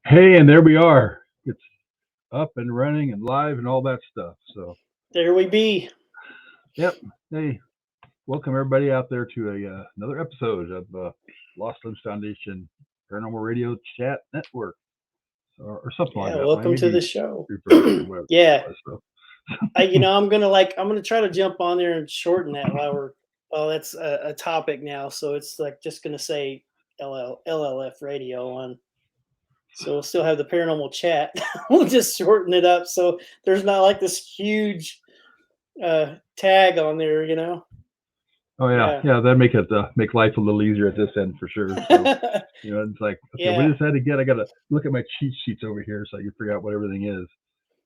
Hey, and there we are. It's up and running and live and all that stuff. So, There we be. yep. Hey, welcome everybody out there to another episode of Lost Limbs Foundation Paranormal Radio Chat Network, or something like Yeah, that. Like welcome to maybe the show. reverse or whatever Yeah, it was. So, I'm gonna try to jump on there and shorten that while we're. Oh, that's a topic now, so it's like just gonna say LLF radio on. So we'll still have the paranormal chat. We'll just shorten it up so there's not like this huge tag on there. oh yeah, Yeah. yeah, that make life a little easier at this end for sure. So it's like, okay, what Yeah. is that again? I gotta look at my cheat sheets over here so I can figure out what everything is.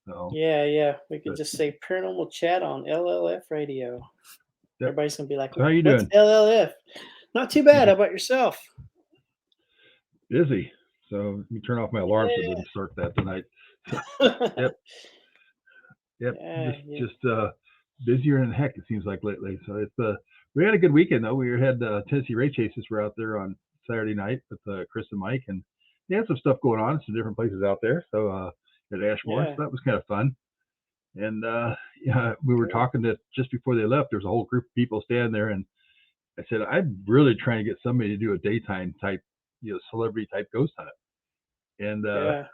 So, Yeah. We could but just say paranormal chat on LLF radio. yep. Everybody's gonna be like, So how you "What's doing? LLF?" Not too bad. How about yourself? Busy. So let me turn off my alarm so it doesn't start that tonight. So, Yeah. yep, yep. Yeah, yeah, Just busier than heck it seems like lately. So it's we had a good weekend though. We had Tennessee Ray Chases were out there on Saturday night with Chris and Mike, and they had some stuff going on, some different places out there. So at Ashmore, so yeah. that was kind of fun. And yeah, we were Cool. talking that just before they left, there was a whole group of people standing there, and I said I'm really trying to get somebody to do a daytime type, celebrity type ghost hunt. And Yeah.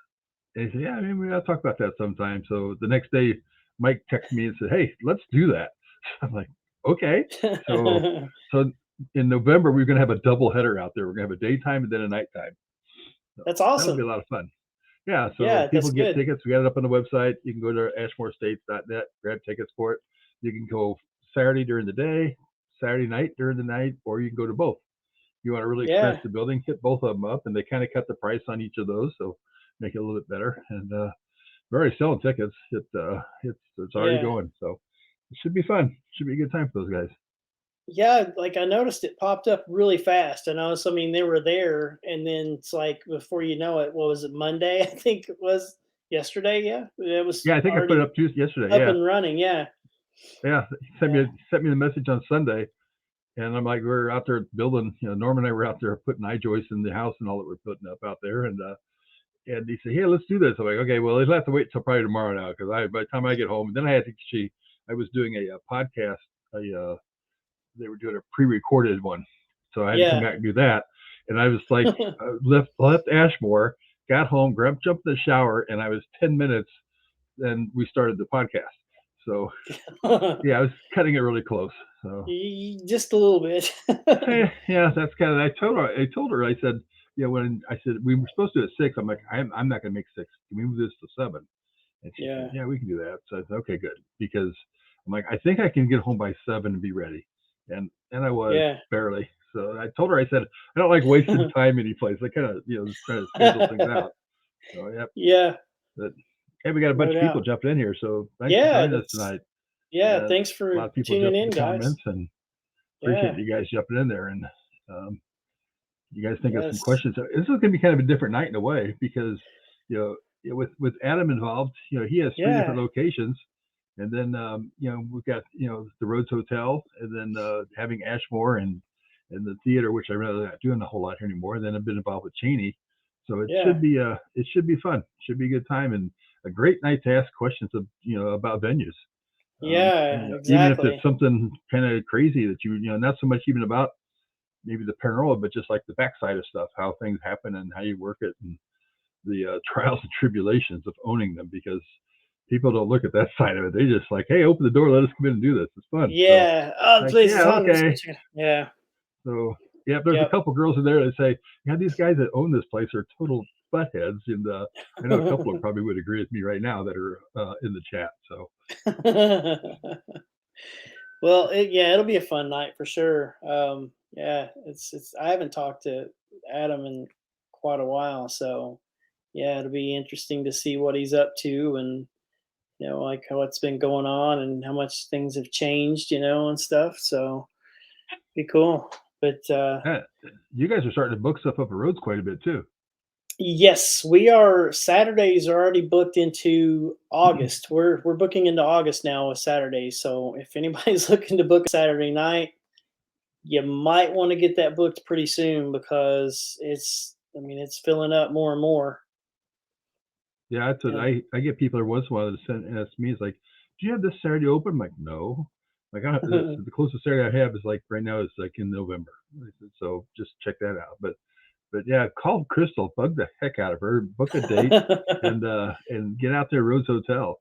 he said, yeah, I mean, we gotta talk about that sometime. So the next day, Mike texted me and said, hey, let's do that. I'm like, okay. So so in November we're gonna have a double header out there. We're gonna have a daytime and then a nighttime. So That's that'll be awesome. a lot of fun. Yeah. So Yeah, people that's get good. tickets. We got it up on the website. You can go to ashmorestates.net, grab tickets for it. You can go Saturday during the day, Saturday night during the night, or you can go to both. You want to really experience Yeah. the building, hit both of them up, and they kind of cut the price on each of those, so make it a little bit better. And we're already selling tickets. It's already Yeah. going, so it should be fun. Should be a good time for those guys. Yeah, like I noticed it popped up really fast. I mean, they were there, and then it's like before you know it, what was it, Monday? I think it was yesterday. Yeah, it was Yeah, I think I put it already up just yesterday. up Yeah, and running. Yeah. yeah. He Yeah. sent me the message on Sunday, and I'm like, we're out there building. Norm and I were out there putting eye joists in the house and all that we're putting up out there, and he said, "Hey, let's do this." I'm like, "Okay, well, he'll have to wait till probably tomorrow now because by the time I get home, and then I had to actually, I was doing a podcast. They were doing a pre-recorded one, so I had to come Yeah. back and do that. And I was like, left Ashmore, got home, jumped in the shower, and I was 10 minutes. Then we started the podcast. So yeah, I was cutting it really close. So Just a little bit. yeah, that's kind of. I told her. I said, when I said we were supposed to do it at 6, I'm like, I'm not going to make 6. Can we move this to 7? And she said, Yeah. yeah, we can do that. So I said, okay, good, because I'm like, I think I can get home by 7 and be ready, and I was Yeah. barely. So I told her, I said, I don't like wasting time any place. I kind of just try to schedule things out. So yep, Yeah, but hey, we got a bunch no of people doubt. jumping in here, so thanks for Yeah, joining us that's tonight. yeah, And thanks a for lot of people tuning jumped in in, the guys. comments, and appreciate Yeah. you guys jumping in there. And um, you guys think of some Yes. questions. This is going to be kind of a different night in a way because with Adam involved, he has 3 Yeah. different locations, and then we've got the Rhodes Hotel, and then having Ashmore and the theater, which I really not doing a whole lot here anymore. And then I've been involved with Cheney, so Yeah. it should be fun. Should be a good time and a great night to ask questions of about venues. Yeah, Even if it's exactly. something kind of crazy that not so much even about maybe the paranormal, but just like the backside of stuff, how things happen and how you work it, and the trials and tribulations of owning them, because people don't look at that side of it. They just like, hey, open the door, let us come in and do this. It's fun. So Yeah. Oh, the like, place is yeah, haunted. Let's go okay. check it. Yeah. So yeah, there's a Yep. couple girls in there that say, yeah, these guys that own this place are total buttheads, and I know a couple of probably would agree with me right now that are in the chat. So Well, yeah, it'll be a fun night for sure. Yeah, it's. I haven't talked to Adam in quite a while, so yeah, it'll be interesting to see what he's up to, and like how it's been going on and how much things have changed, and stuff. So be cool. But uh, you guys are starting to book stuff up at Rhodes quite a bit too. yes, we are. Saturdays are already booked into August. We're booking into August now with Saturdays. So if anybody's looking to book a Saturday night, you might want to get that booked pretty soon because it's. I mean, it's filling up more and more. Yeah, that's what Yeah. I get people every once in a while that ask me, it's like, do you have this Saturday open? I'm like, no. Like the closest Saturday I have is like right now is like in November. I said, so just check that out. But yeah, call Crystal, bug the heck out of her, book a date, and get out there, Rhodes Hotel.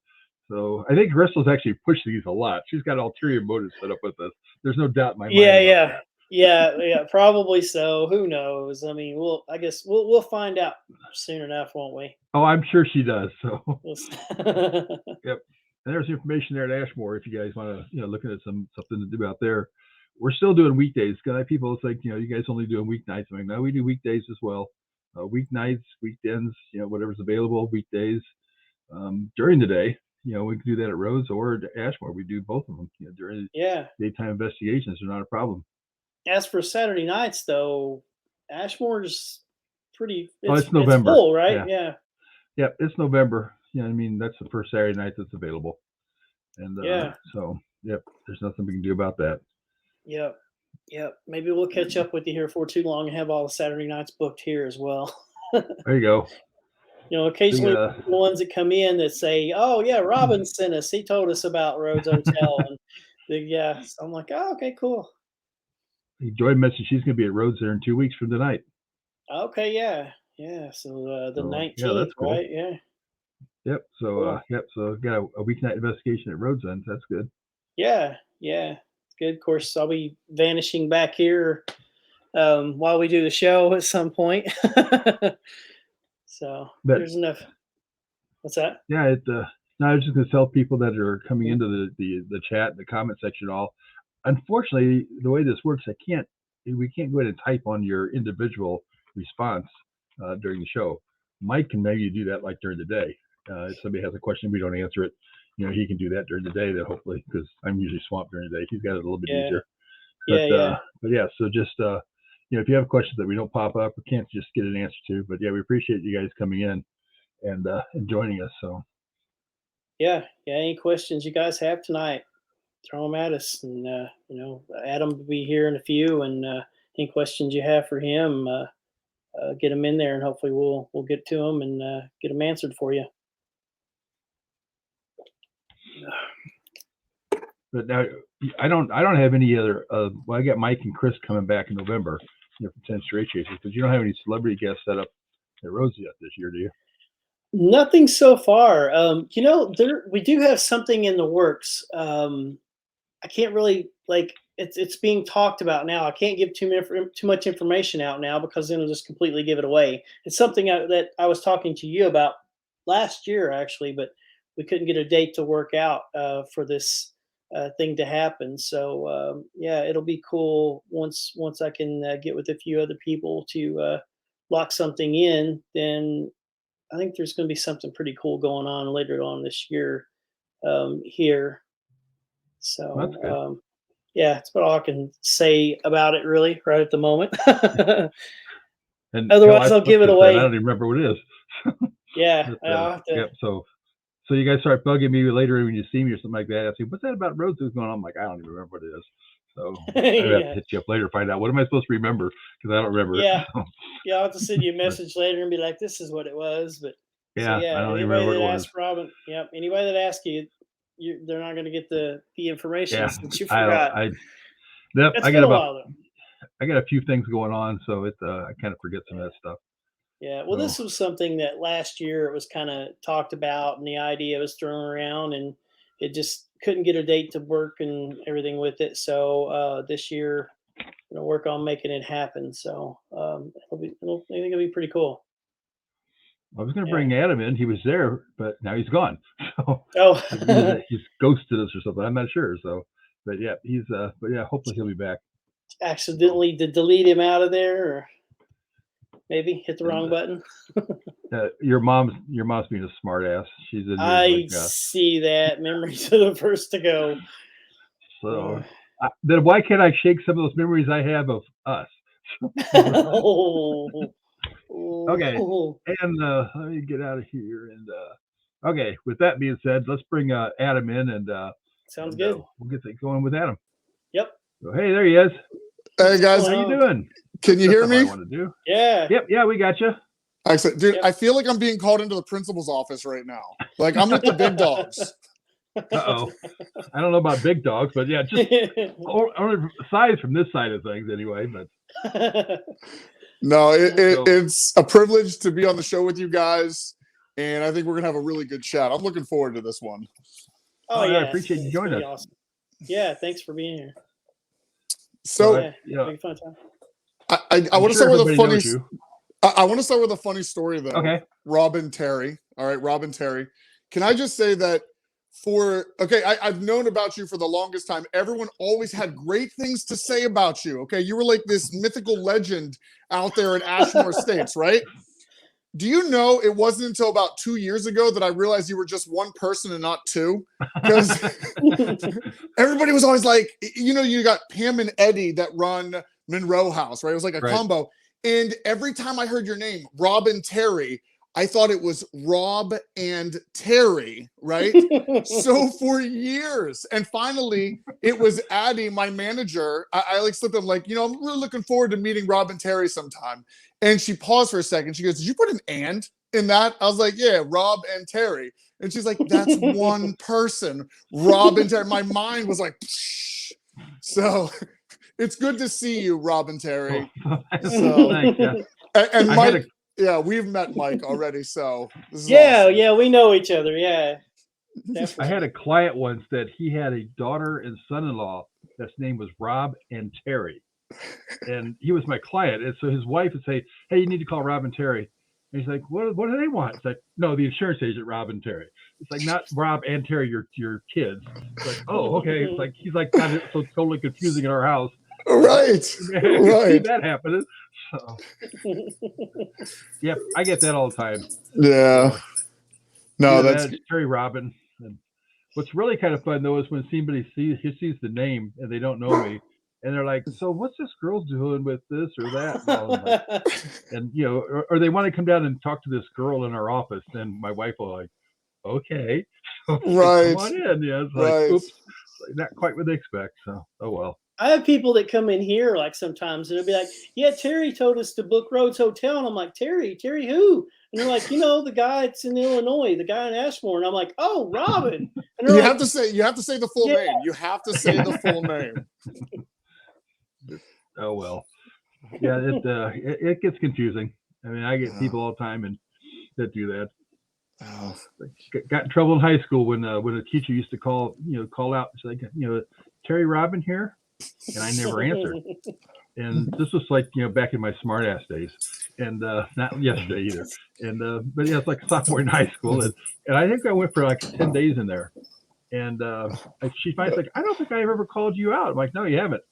So I think Crystal's actually pushing these a lot. She's got ulterior motives set up with us. There's no doubt in my mind Yeah, about yeah. that. Yeah, probably so. Who knows? I mean, I guess we'll find out soon enough, won't we? Oh, I'm sure she does. So We'll s- yep. And there's information there at Ashmore if you guys want to, looking at something to do out there. We're still doing weekdays. Because people, it's like, you guys only doing weeknights. I'm like, no, we do weekdays as well. Weeknights, weekends, whatever's available, weekdays. During the day, we can do that at Rhodes or at Ashmore. We do both of them. During yeah. daytime investigations, they're not a problem. As for Saturday nights, though, Ashmore's pretty. Oh, It's it's November. full, right? Yeah. Yeah. Yep, it's November. I mean, that's the first Saturday night that's available. And Yeah. so, yep, there's nothing we can do about that. Yep. Yep. Maybe we'll catch up with you here for too long and have all the Saturday nights booked here as well. There you go. Occasionally the ones that come in that say, "Oh yeah, Robbin sent us. He told us about Rhodes Hotel." And yeah, so I'm like, "Oh, okay, cool." Joy mentioned she's going to be at Rhodes there in 2 weeks from tonight. Okay, yeah, yeah. So the 19th, yeah, that's cool. right? Yeah. Yep. So Cool. So got a weeknight investigation at Rhodes then. That's good. Yeah, yeah. Good. Of course, I'll be vanishing back here while we do the show at some point. So But there's enough. What's that? yeah, no, I was just going to tell people that are coming into the chat, the comment section, all. Unfortunately, the way this works, we can't go ahead and type on your individual response during the show. Mike can maybe do that like during the day. If somebody has a question, we don't answer it. He can do that during the day. That hopefully, because I'm usually swamped during the day, he's got it a little bit easier. But yeah. So just if you have questions that we don't pop up, we can't just get an answer to. But yeah, we appreciate you guys coming in and joining us. So Yeah. Any questions you guys have tonight, throw them at us, and Adam will be here in a few. And any questions you have for him, get them in there, and hopefully we'll get to them and get them answered for you. But now I don't have any other. Well, I got Mike and Chris coming back in November, from 10 Straight Chasers, because you don't have any celebrity guests set up at Rhodes yet this year, do you? Nothing so far. We do have something in the works. I can't really it's being talked about now. I can't give too much information out now because then it'll just completely give it away. It's something that I was talking to you about last year actually, but we couldn't get a date to work out for this thing to happen. So yeah, it'll be cool once I can get with a few other people to lock something in. Then I think there's going to be something pretty cool going on later on this year here. So yeah, that's about all I can say about it really right at the moment. And Otherwise, I'll give it away. I don't even remember what it is. Yeah, Yep. So you guys start bugging me later when you see me or something like that. I say, "What's that about Rhodes that's going on?" I'm like, "I don't even remember what it is." So I have to hit you up later to find out what am I supposed to remember because I don't remember. Yeah, yeah. I'll have to send you a message later and be like, "This is what it was." But yeah, I don't even remember what it was. Robbin, yep. Anybody that asks you, they're not going to get the information since you forgot. It's been a while though. I got a few things going on, so I kind of forget some of that stuff. Yeah, well, this was something that last year it was kind of talked about, and the idea was thrown around, and it just couldn't get a date to work and everything with it. So this year, I'm gonna work on making it happen. So I think it'll be pretty cool. I was going to bring Adam in. He was there, but now he's gone. So he's ghosted us or something. I'm not sure. So, but yeah, hopefully he'll be back. Accidentally to delete him out of there, or maybe hit the wrong button. Your mom's being a smart ass. She's in I see that. Memories are the first to go. So then why can't I shake some of those memories I have of us? Okay, and let me get out of here. And okay, with that being said, let's bring Adam in, and sounds good. We'll get things going with Adam. Yep. So, hey, there he is. Hey guys, how you doing? Can you hear me? I want to do. Yeah. Yep. Yeah, we got you. Excellent. Dude, Yep. I feel like I'm being called into the principal's office right now. Like, I'm with the big dogs. Uh-oh. I don't know about big dogs, but yeah, just only size from this side of things anyway. But No, So- it's a privilege to be on the show with you guys, and I think we're gonna have a really good chat. I'm looking forward to this one. Oh, I yeah. appreciate you it's joining gonna be us. Awesome. Yeah, thanks for being here. So Yeah, yeah. big fun time. I want to start with a funny. knows you. I want to start with a funny story though. Okay. Robbin Terry. All right, Robbin Terry. Can I just say that I've known about you for the longest time. Everyone always had great things to say about you. Okay. You were like this mythical legend out there in Ashmore Estates, right? Do you know it wasn't until about 2 years ago that I realized you were just one person and not two? Because everybody was always like, you got Pam and Eddie that run Monroe House, right? It was like a combo. And every time I heard your name, Robbin Terry, I thought it was Rob and Terry, right? So for years, and finally it was Addie, my manager. I like slipped up like, I'm really looking forward to meeting Rob and Terry sometime. And she paused for a second. She goes, "Did you put an and in that?" I was like, "Yeah, Rob and Terry." And she's like, "That's one person, Rob and Terry." My mind was like, psh. So it's good to see you, Rob and Terry. So, Thanks, yeah. and I Mike, had yeah, we've met Mike already. So this is Yeah, awesome. yeah, we know each other. Yeah. I Definitely. had a client once that he had a daughter and son-in-law that's name was Rob and Terry. And he was my client. And so his wife would say, "Hey, you need to call Rob and Terry." And he's like, what do they want? It's like, "No, the insurance agent, Rob and Terry." It's like, not Rob and Terry, your kids. It's like, "Oh, okay." It's like, he's like, God, it's so totally confusing in our house. Right. I see Right. that happening. So, yeah, I get that all the time. Yeah. So, No, either that's that, Terry Robbin. And what's really kind of fun though is when somebody sees the name and they don't know me, and they're like, "So what's this girl doing with this or that?" And or they want to come down and talk to this girl in our office, and my wife will like, "Okay, right. come on in." Yeah, it's Right. like, oops, not quite what they expect. So, oh well. I have people that come in here like sometimes and they'll be like, "Yeah, Terry told us to book Rhodes Hotel," and I'm like, Terry who?" And they're like, "The guy that's in Illinois, the guy in Ashmore." And I'm like, "Oh, Robbin." And You they're have to say the full Yeah. name. You have to say the full name. Oh well. Yeah, it gets confusing. I mean, I get people all the time and that do that. Oh. Got in trouble in high school when a teacher used to call out and say, "Terry Robbin here," and I never answered. And this was like back in my smart ass days, and not yesterday either. And but yeah, it's like sophomore in high school, and I think I went for like 10 days in there. And she finally like, "I don't think I ever called you out." I'm like, "No, you haven't."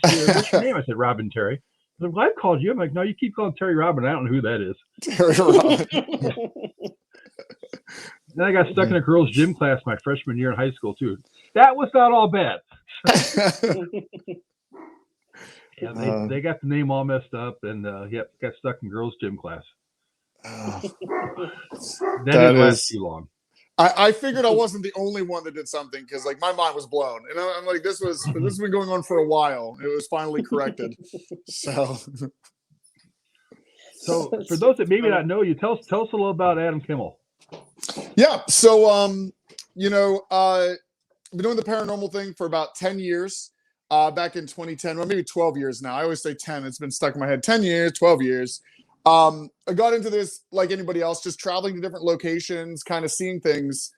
She said, "What's your name?" I said, "Robbin Terry." I said, "Well, I've called you." I'm like, "No, you keep calling Terry Robbin. I don't know who that is." Terry Robbin. Then I got stuck in a girls' gym class my freshman year in high school too. That was not all bad. Yeah, they got the name all messed up, and got stuck in girls' gym class. That didn't last too long. I figured I wasn't the only one that did something because like my mind was blown, and I'm like, this has been going on for a while. It was finally corrected. So for those that maybe not know you, tell us a little about Adam Kimmell. Yeah, so I've been doing the paranormal thing for about 10 years. Back in 2010, well, maybe 12 years now. I always say 10. It's been stuck in my head. 10 years, 12 years. I got into this like anybody else, just traveling to different locations, kind of seeing things.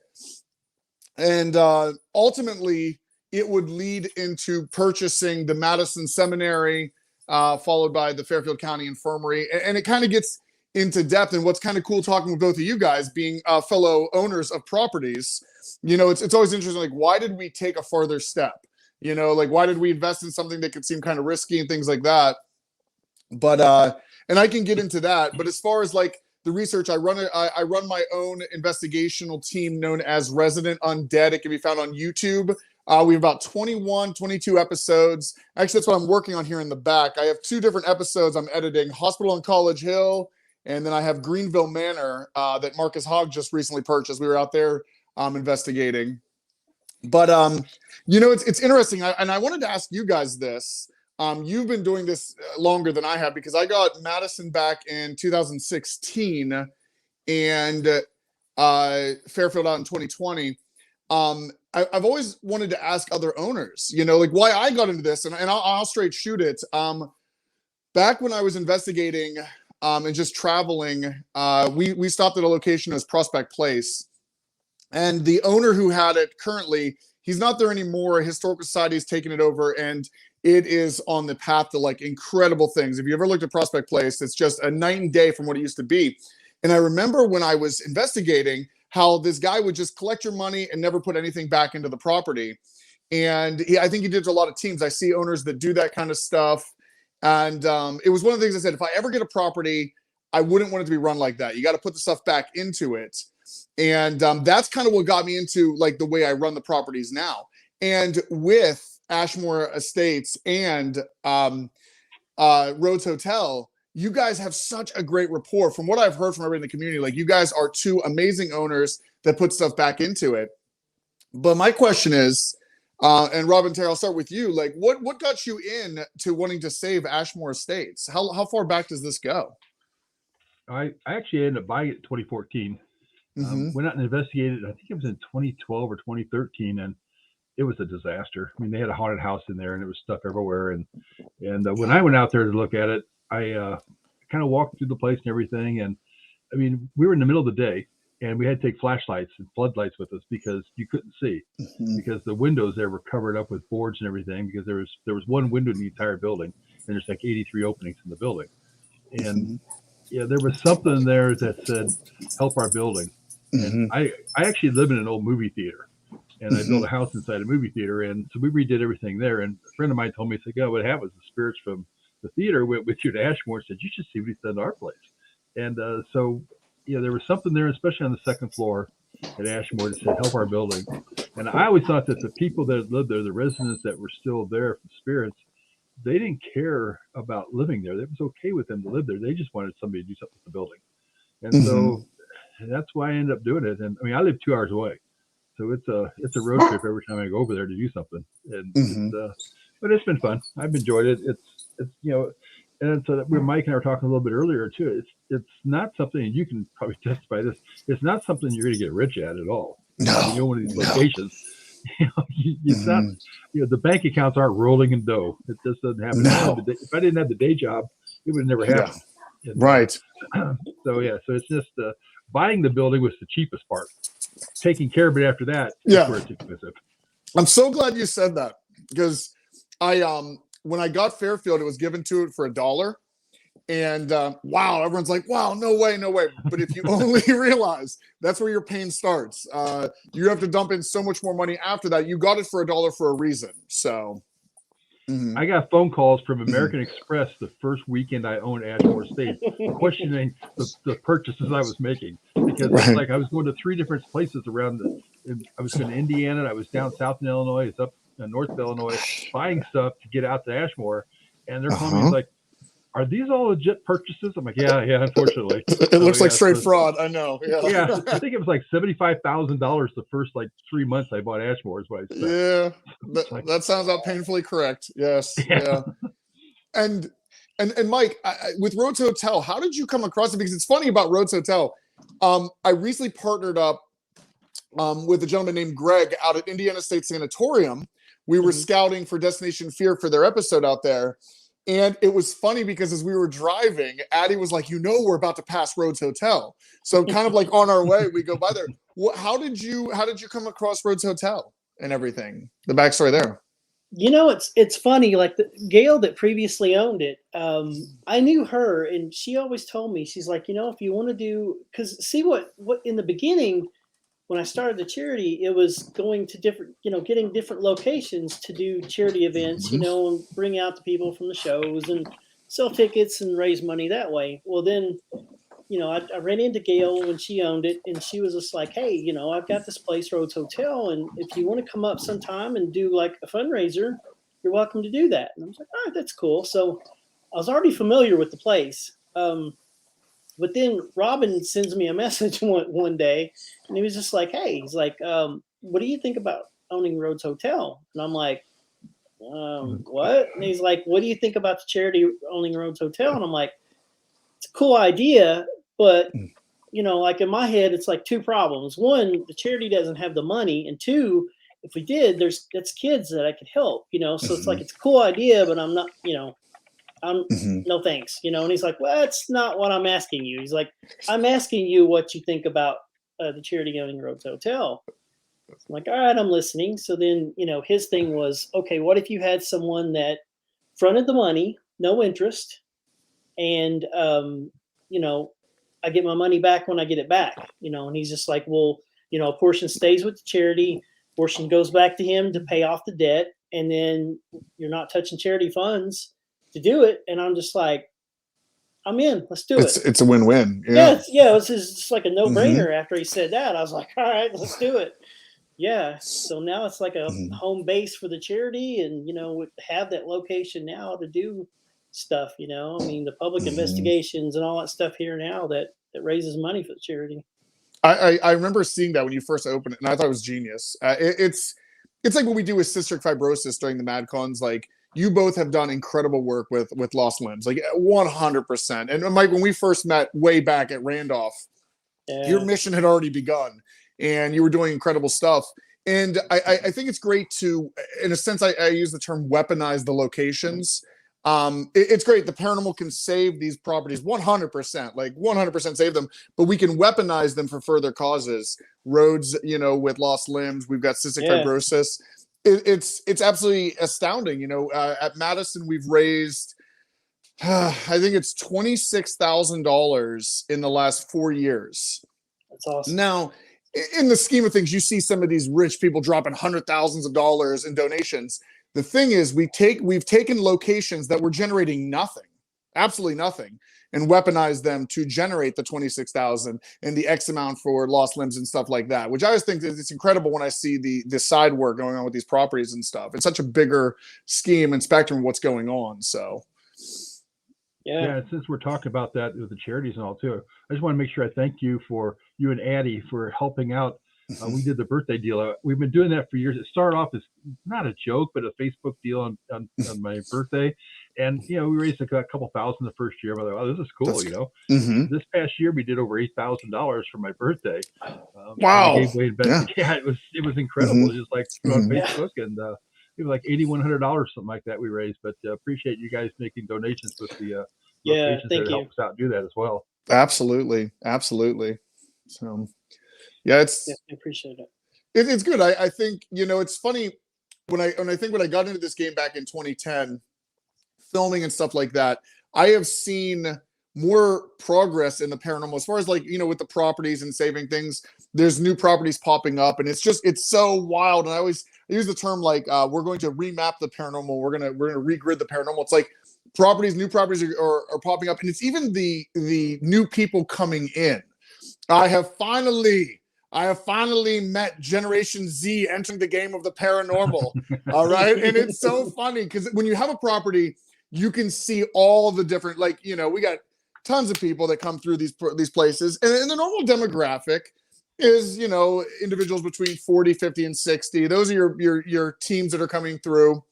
And ultimately, it would lead into purchasing the Madison Seminary, followed by the Fairfield County Infirmary. And it kind of gets into depth. And what's kind of cool talking with both of you guys being fellow owners of properties, it's always interesting. Like, why did we take a further step? Like, why did we invest in something that could seem kind of risky and things like that? But, and I can get into that. But as far as like the research, I run my own investigational team known as Resident Undead. It can be found on YouTube. We have about 22 episodes. Actually, that's what I'm working on here in the back. I have 2 different episodes I'm editing: Hospital on College Hill, and then I have Greenville Manor that Marcus Hogg just recently purchased. We were out there investigating. But it's interesting, and I wanted to ask you guys this. You've been doing this longer than I have, because I got Madison back in 2016 and Fairfield out in 2020. I've always wanted to ask other owners, like why I got into this, and I'll straight shoot it. Back when I was investigating and just traveling, we stopped at a location as Prospect Place, and the owner who had it currently, he's not there anymore. Historical Society's taken it over, and it is on the path to like incredible things. If you ever looked at Prospect Place, it's just a night and day from what it used to be. And I remember when I was investigating how this guy would just collect your money and never put anything back into the property. And I think he did to a lot of teams. I see owners that do that kind of stuff. And it was one of the things I said, if I ever get a property, I wouldn't want it to be run like that. You got to put the stuff back into it. And that's kind of what got me into like the way I run the properties now. And with Ashmore Estates and Rhodes Hotel, you guys have such a great rapport. From what I've heard from everybody in the community, like you guys are two amazing owners that put stuff back into it. But my question is, and Robbin, Terry, I'll start with you. Like, what got you in to wanting to save Ashmore Estates? How far back does this go? I actually ended up buying it in 2014. Went out and investigated. I think it was in 2012 or 2013, and it was a disaster. I mean, they had a haunted house in there, and it was stuff everywhere. And when I went out there to look at it, I kind of walked through the place and everything. And I mean, we were in the middle of the day, and we had to take flashlights and floodlights with us because you couldn't see, because the windows there were covered up with boards and everything, because there was one window in the entire building, and there's like 83 openings in the building. And yeah, there was something there that said, help our building. And I actually live in an old movie theater, and I built a house inside a movie theater. And so we redid everything there. And a friend of mine told me, he said, "Yeah, what happened was the spirits from the theater went with you to Ashmore and said, you should see what he's done to our place." And so, yeah, there was something there, especially on the second floor at Ashmore, that said, help our building. And I always thought that the people that lived there, the residents that were still there from spirits, they didn't care about living there. It was okay with them to live there. They just wanted somebody to do something with the building. And so that's why I ended up doing it. And I mean, I live 2 hours away, so it's a road trip every time I go over there to do something. And but it's been fun. I've enjoyed it. It's and so when Mike and I were talking a little bit earlier too, it's not something, and you can probably testify this, it's not something you're going to get rich at all. No, you go one of these locations, it's not, the bank accounts aren't rolling in dough. It just doesn't happen. No. If I didn't have the day job, it would never happen. And, right. So it's just buying the building was the cheapest part. Taking care of it after that is where it's expensive. I'm so glad you said that, because when I got Fairfield, it was given to it for $1. And wow, everyone's like, wow, no way. But if you only realize that's where your pain starts, you have to dump in so much more money after that. You got it for $1 for a reason. So I got phone calls from American Express the first weekend I owned Ashmore State, questioning the purchases I was making, because it's like I was going to 3 different places around. I was going to Indiana, I was down south in Illinois, I was up in North Illinois, buying stuff to get out to Ashmore, and they're calling me like, "Are these all legit purchases?" I'm like, yeah, unfortunately. It looks like straight fraud. I know. Yeah. I think it was like $75,000 the first 3 months I bought Ashmore is what I spent. Yeah, that sounds about painfully correct. Yes. Yeah. And Mike, with Rhodes Hotel, how did you come across it? Because it's funny about Rhodes Hotel. I recently partnered up with a gentleman named Greg out at Indiana State Sanatorium. We were scouting for Destination Fear for their episode out there. And it was funny because as we were driving, Addie was like, we're about to pass Rhodes Hotel. So kind of like on our way, we go by there. How did you come across Rhodes Hotel and everything? The backstory there. It's funny, like the Gail that previously owned it, I knew her, and she always told me, she's like, if you want to do, because see what in the beginning, when I started the charity, it was going to different, getting different locations to do charity events, and bring out the people from the shows and sell tickets and raise money that way. Well, then, I ran into Gail when she owned it, and she was just like, "Hey, I've got this place, Rhodes Hotel, and if you want to come up sometime and do like a fundraiser, you're welcome to do that." And I was like, "All right, that's cool." So I was already familiar with the place. But then Robbin sends me a message one day, and he was just like, "Hey," he's like, "What do you think about owning Rhodes Hotel?" And I'm like, what? And he's like, what do you think about the charity owning Rhodes Hotel? And I'm like, it's a cool idea, but you know, like in my head, it's like two problems. One, the charity doesn't have the money, and two, if we did, that's kids that I could help, you know. So it's like it's a cool idea, but I'm not, you know, I'm no thanks, you know. And he's like, well, that's not what I'm asking you. He's like, I'm asking you what you think about the charity owning Rhodes Hotel. I'm like, all right, I'm listening. So then, you know, his thing was, okay, what if you had someone that fronted the money, no interest, and you know, I get my money back when I get it back, you know. And he's just like, well, you know, a portion stays with the charity, portion goes back to him to pay off the debt, and then you're not touching charity funds to do it. And I'm just like, I'm in. Let's do it. It's a win-win. Yeah, it's just like a no-brainer. After he said that, I was like, all right, let's do it. Yeah. So now it's like a home base for the charity, and you know, have that location now to do stuff. You know, I mean, the public investigations and all that stuff here now that raises money for the charity. I remember seeing that when you first opened it, and I thought it was genius. It's like what we do with cystic fibrosis during the MadCons. Like, you both have done incredible work with lost limbs, like 100%. And Mike, when we first met way back at Randolph, your mission had already begun, and you were doing incredible stuff. And I think it's great to, in a sense, I use the term weaponize the locations. It's great. The paranormal can save these properties 100%, like 100% save them, but we can weaponize them for further causes. Rhodes, you know, with lost limbs, we've got cystic fibrosis. It's absolutely astounding. You know, at Madison, we've raised, I think it's $26,000 in the last 4 years. That's awesome. Now, in the scheme of things, you see some of these rich people dropping hundred thousands of dollars in donations. The thing is, we've taken locations that were generating nothing, absolutely nothing, and weaponized them to generate the 26,000 and the X amount for lost limbs and stuff like that, which I always think it's incredible when I see the side work going on with these properties and stuff. It's such a bigger scheme and spectrum of what's going on. So yeah, since we're talking about that with the charities and all too, I just want to make sure I thank you and Addie for helping out. We did the birthday deal. We've been doing that for years. It started off as not a joke, but a Facebook deal on my birthday. And, you know, we raised a couple thousand the first year. I'm like, oh, this is cool, you know. This past year, we did over $8,000 for my birthday. Wow. Yeah, it was incredible. It was just like on Facebook, and it was like $8,100, something like that we raised. But appreciate you guys making donations with the locations that help us out do that as well. Absolutely. So yeah, I appreciate it. It's good. I think, you know, it's funny when I got into this game back in 2010, filming and stuff like that, I have seen more progress in the paranormal as far as, like, you know, with the properties and saving things. There's new properties popping up, and it's so wild. And I always use the term like, we're going to remap the paranormal. We're gonna regrid the paranormal. It's like new properties are popping up, and it's even the new people coming in. I have finally met Generation Z entering the game of the paranormal. All right. And it's so funny because when you have a property, you can see all the different, like, you know, we got tons of people that come through these places. And the normal demographic is, you know, individuals between 40, 50, and 60. Those are your teams that are coming through.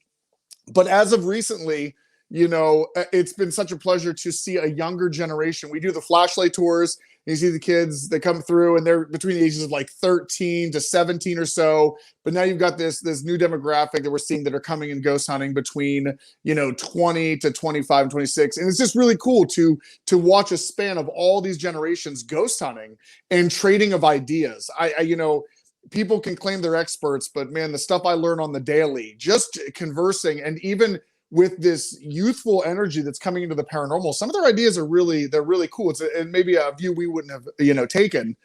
But as of recently, you know, it's been such a pleasure to see a younger generation. We do the flashlight tours. You see the kids that come through, and they're between the ages of like 13 to 17 or so. But now you've got this new demographic that we're seeing that are coming and ghost hunting between, you know, 20 to 25 and 26. And it's just really cool to watch a span of all these generations ghost hunting and trading of ideas. I you know, people can claim they're experts, but man, the stuff I learn on the daily, just conversing, and even with this youthful energy that's coming into the paranormal, some of their ideas are really cool. It's maybe a view we wouldn't have, you know, taken,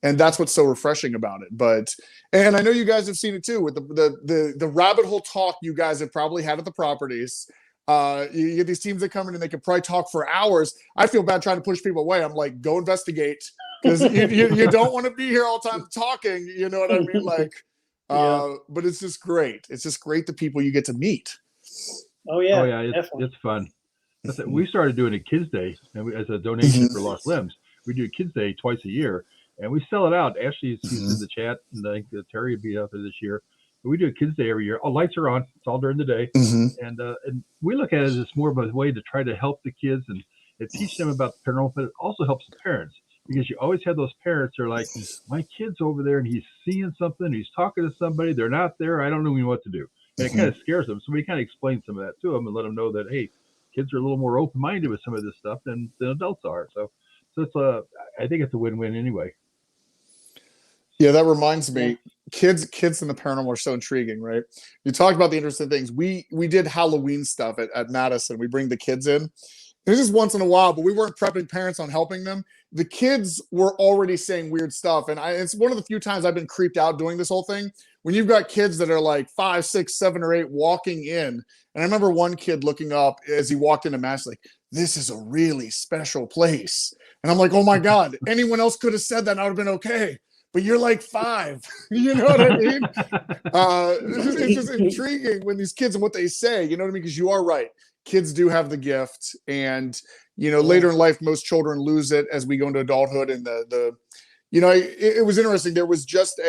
and that's what's so refreshing about it. But, and I know you guys have seen it too with the rabbit hole talk you guys have probably had at the properties. You get these teams that come in and they can probably talk for hours. I feel bad trying to push people away. I'm like, go investigate, because you don't want to be here all the time talking. You know what I mean? Like, but it's just great. It's just great the people you get to meet. Oh yeah, it's fun. We started doing a Kids Day, and as a donation for lost limbs, we do a Kids Day twice a year, and we sell it out. Ashley's in the chat, and I think Terry will be out there this year. We do a kids day every year. All lights are on. It's all during the day. And we look at it as more of a way to try to help the kids and teach them about the paranormal, but it also helps the parents, because you always have those parents that are like, my kid's over there and he's seeing something, he's talking to somebody, they're not there, I don't know even what to do. And it kind of scares them. So we kind of explain some of that to them and let them know that, hey, kids are a little more open-minded with some of this stuff than adults are. So it's I think it's a win-win anyway. Yeah, that reminds me, kids in the paranormal are so intriguing, right? You talked about the interesting things. We did Halloween stuff at Madison. We bring the kids in. This is once in a while, but we weren't prepping parents on helping them. The kids were already saying weird stuff. And it's one of the few times I've been creeped out doing this whole thing. When you've got kids that are like 5, 6, 7, or 8 walking in. And I remember one kid looking up as he walked into Mass, like, this is a really special place. And I'm like, oh my God, anyone else could have said that and I would have been okay. But you're like 5. You know what I mean? It's just intriguing when these kids and what they say, you know what I mean? Because you are right. Kids do have the gift. And, later in life, most children lose it as we go into adulthood. And it was interesting. There was just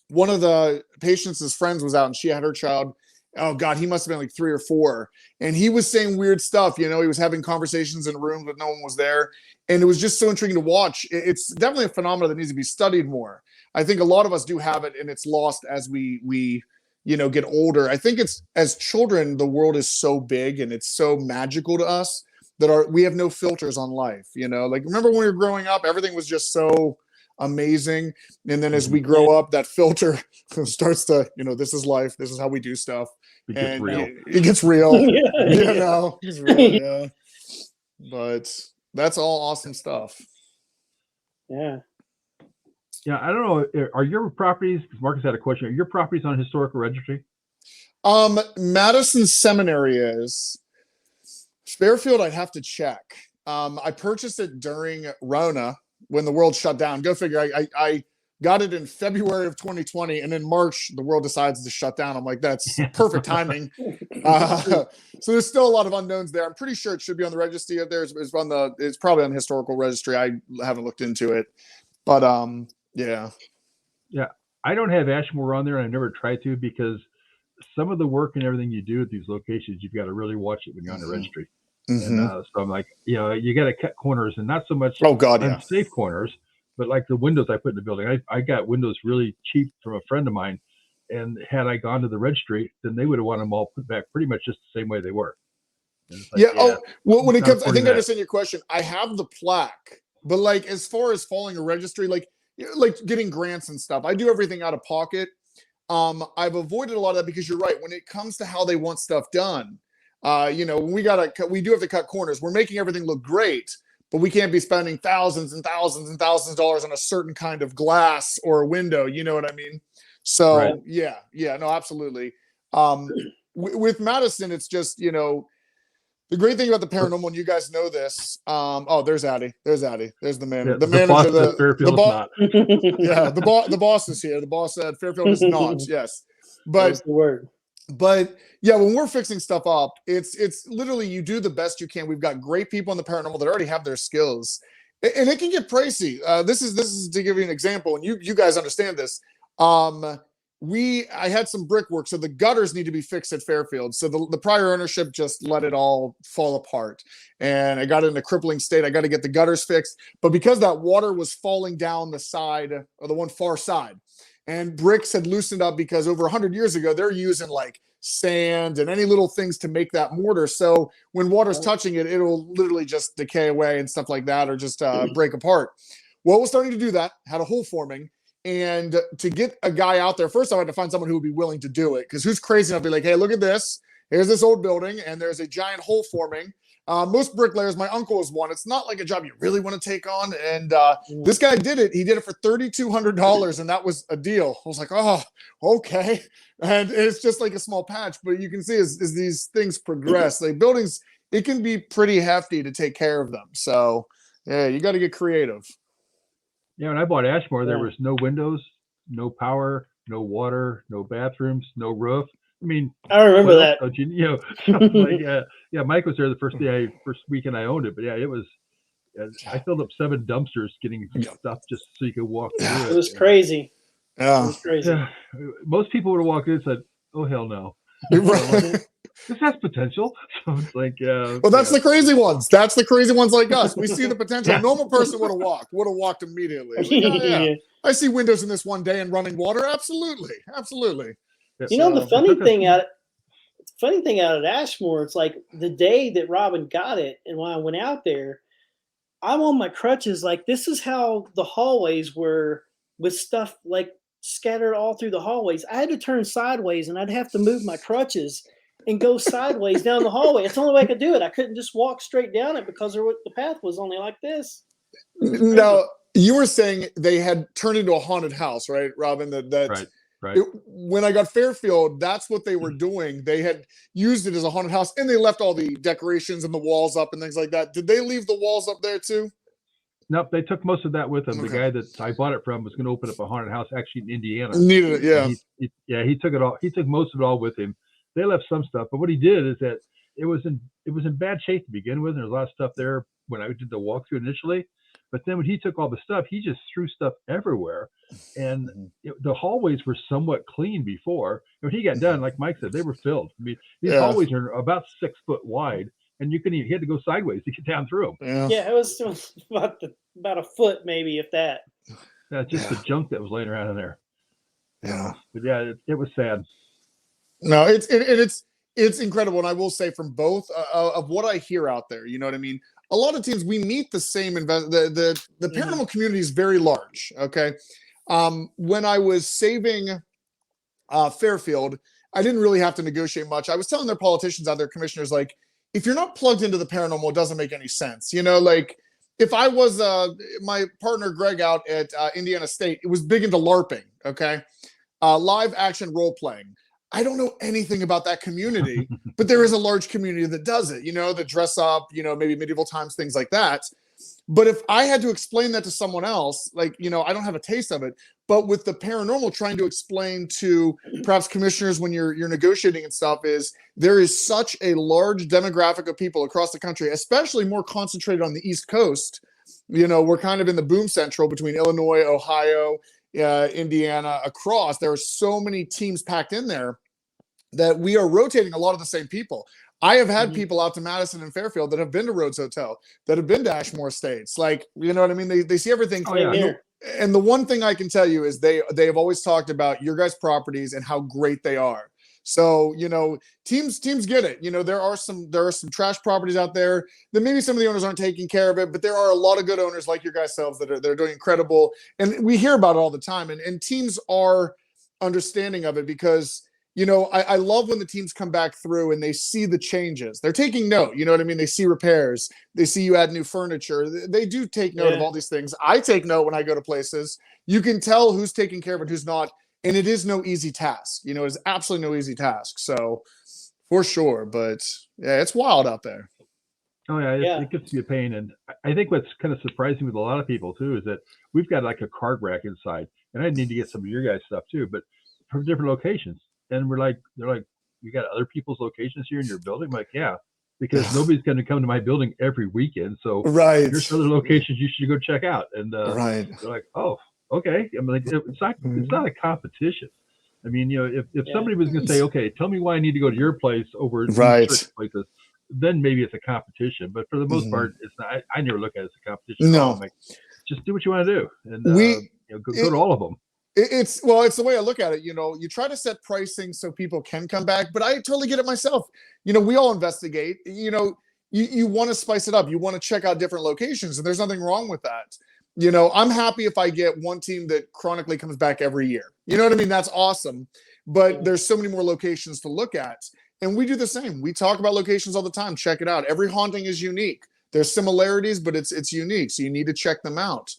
one of the patients' friends was out and she had her child. Oh God, he must have been like 3 or 4. And he was saying weird stuff. He was having conversations in rooms, but no one was there. And it was just so intriguing to watch. It's definitely a phenomenon that needs to be studied more. I think a lot of us do have it, and it's lost as we get older. I think it's, as children, the world is so big and it's so magical to us that we have no filters on life. Like, remember when we were growing up, everything was just so amazing. And then as we grow up, that filter starts to, this is life. This is how we do stuff. It gets real. It gets real. It's real. Yeah. But that's all awesome stuff. Yeah. Yeah. I don't know. Are your properties, Marcus had a question, are your properties on historical registry? Madison Seminary is. Fairfield, I'd have to check. I purchased it during Rona, when the world shut down. Go figure. I got it in February of 2020, and in March the world decides to shut down. I'm like, that's perfect timing. So there's still a lot of unknowns there. I'm pretty sure it should be on the registry up there. It's probably on the historical registry. I haven't looked into it, but yeah. I don't have Ashmore on there, and I never tried to, because some of the work and everything you do at these locations, you've got to really watch it when you're on the registry. And so I'm like, you got to cut corners, and not so much unsafe corners, but like the windows I put in the building. I got windows really cheap from a friend of mine, and had I gone to the registry, then they would have wanted them all put back pretty much just the same way they were. Like, well, when it comes, I think I understand your question. I have the plaque, but like, as far as following a registry, like getting grants and stuff, I do everything out of pocket. I've avoided a lot of that because you're right. When it comes to how they want stuff done, when we do have to cut corners. We're making everything look great, but we can't be spending thousands and thousands and thousands of dollars on a certain kind of glass or a window. You know what I mean? So right. No, absolutely. With Madison, it's just, the great thing about the paranormal, and you guys know this. There's Addie. There's the man. Yeah, the manager. The boss. Yeah, the boss is here. The boss said Fairfield is not. Yes, but that's the word. But yeah, when we're fixing stuff up, it's literally, you do the best you can. We've got great people in the paranormal that already have their skills, and it can get pricey. This is to give you an example, and you guys understand this. I had some brickwork, so the gutters need to be fixed at Fairfield. So the prior ownership just let it all fall apart, and I got it in a crippling state. I got to get the gutters fixed, but because that water was falling down the side, or the one far side, and bricks had loosened up because over 100 years ago, they're using like sand and any little things to make that mortar. So when water's touching it, it'll literally just decay away and stuff like that, or just break apart. Well, we're starting to do that, had a hole forming. And to get a guy out there, first I had to find someone who would be willing to do it. Because who's crazy enough to be like, hey, look at this. Here's this old building, and there's a giant hole forming. Most bricklayers, my uncle is one. It's not like a job you really want to take on. And this guy did it. He did it for $3,200, and that was a deal. I was like, oh, okay. And it's just like a small patch. But you can see as these things progress, like buildings, it can be pretty hefty to take care of them. So, yeah, you got to get creative. Yeah, when I bought Ashmore, there was no windows, no power, no water, no bathrooms, no roof. I mean, I remember that. Mike was there the first weekend I owned it, but yeah, it was. I filled up 7 dumpsters getting stuff just so you could walk through it. It was crazy. It Yeah. was crazy. Yeah, most people would have walked in and said, "Oh hell no." Right. This has potential. So it's like, Well, that's the crazy ones. That's the crazy ones like us. We see the potential. Yeah. A normal person would have walked immediately. Like, yeah. I see windows in this one day and running water. Absolutely. Absolutely. You know, the funny took us- thing out at Ashmore, it's like the day that Robbin got it, and when I went out there, I'm on my crutches. Like, this is how the hallways were, with stuff like scattered all through the hallways. I had to turn sideways, and I'd have to move my crutches and go sideways down the hallway. It's the only way I could do it. I couldn't just walk straight down it because the path was only like this. Now, you were saying they had turned into a haunted house, right, Robbin? Right. When I got Fairfield, that's what they were doing. They had used it as a haunted house, and they left all the decorations and the walls up and things like that. Did they leave the walls up there too? Nope, they took most of that with them. Okay. The guy that I bought it from was going to open up a haunted house actually in Indiana. Needed it, yeah. He took it all. He took most of it all with him. They left some stuff, but what he did is that it was in bad shape to begin with. And there's a lot of stuff there when I did the walkthrough initially. But then when he took all the stuff, he just threw stuff everywhere. And the hallways were somewhat clean before. When he got done, like Mike said, they were filled. I mean, these hallways are about 6 foot wide, and you had to go sideways to get down through them. Yeah, it was about a foot, maybe, if that. Yeah, just the junk that was laying around in there. Yeah. But yeah, it was sad. No, it's incredible. And I will say from both of what I hear out there, you know what I mean? A lot of teams, we meet the same the paranormal community is very large. Okay. When I was saving Fairfield, I didn't really have to negotiate much. I was telling their politicians out there, commissioners, like, if you're not plugged into the paranormal, it doesn't make any sense. You know, like if I was my partner Greg out at Indiana State, it was big into LARPing. Okay. Live action role playing. I don't know anything about that community, but there is a large community that does it, you know, that dress up, you know, maybe medieval times, things like that. But if I had to explain that to someone else, like, you know, I don't have a taste of it, but with the paranormal, trying to explain to perhaps commissioners when you're negotiating and stuff, is there is such a large demographic of people across the country, especially more concentrated on the East Coast. You know, we're kind of in the boom central between Illinois, Ohio, Indiana, across. There are so many teams packed in there that we are rotating a lot of the same people. I have had people out to Madison and Fairfield that have been to Rhodes Hotel, that have been to Ashmore Estates. Like, you know what I mean? They see everything. And the one thing I can tell you is they have always talked about your guys' properties and how great they are. So, you know, teams get it. You know, there are some trash properties out there that maybe some of the owners aren't taking care of it, but there are a lot of good owners like your guys' selves that are doing incredible. And we hear about it all the time. And teams are understanding of it because, you know, I love when the teams come back through and they see the changes. They're taking note. You know what I mean? They see repairs. They see you add new furniture. They do take note of all these things. I take note when I go to places. You can tell who's taking care of it, who's not. And it is no easy task. You know, it's absolutely no easy task. So, for sure. But, yeah, it's wild out there. Oh, yeah, it gets to be a pain. And I think what's kind of surprising with a lot of people, too, is that we've got like a card rack inside. And I need to get some of your guys' stuff, too, but from different locations. And they're like, you got other people's locations here in your building? I'm like, yeah, because nobody's going to come to my building every weekend. So here's other locations you should go check out. And they're like, oh, okay. I'm like, it's not a competition. I mean, you know, if somebody was going to say, okay, tell me why I need to go to your place over certain places, then maybe it's a competition. But for the most part, it's not. I never look at it as a competition. No, I'm like, just do what you want to do, and you know, go to all of them. It's the way I look at it. You know, you try to set pricing so people can come back, but I totally get it myself. You know, we all investigate. You know, you want to spice it up. You want to check out different locations, and there's nothing wrong with that. You know, I'm happy if I get one team that chronically comes back every year. You know what I mean? That's awesome. But there's so many more locations to look at, and we do the same. We talk about locations all the time. Check it out. Every haunting is unique. There's similarities, but it's unique. So you need to check them out.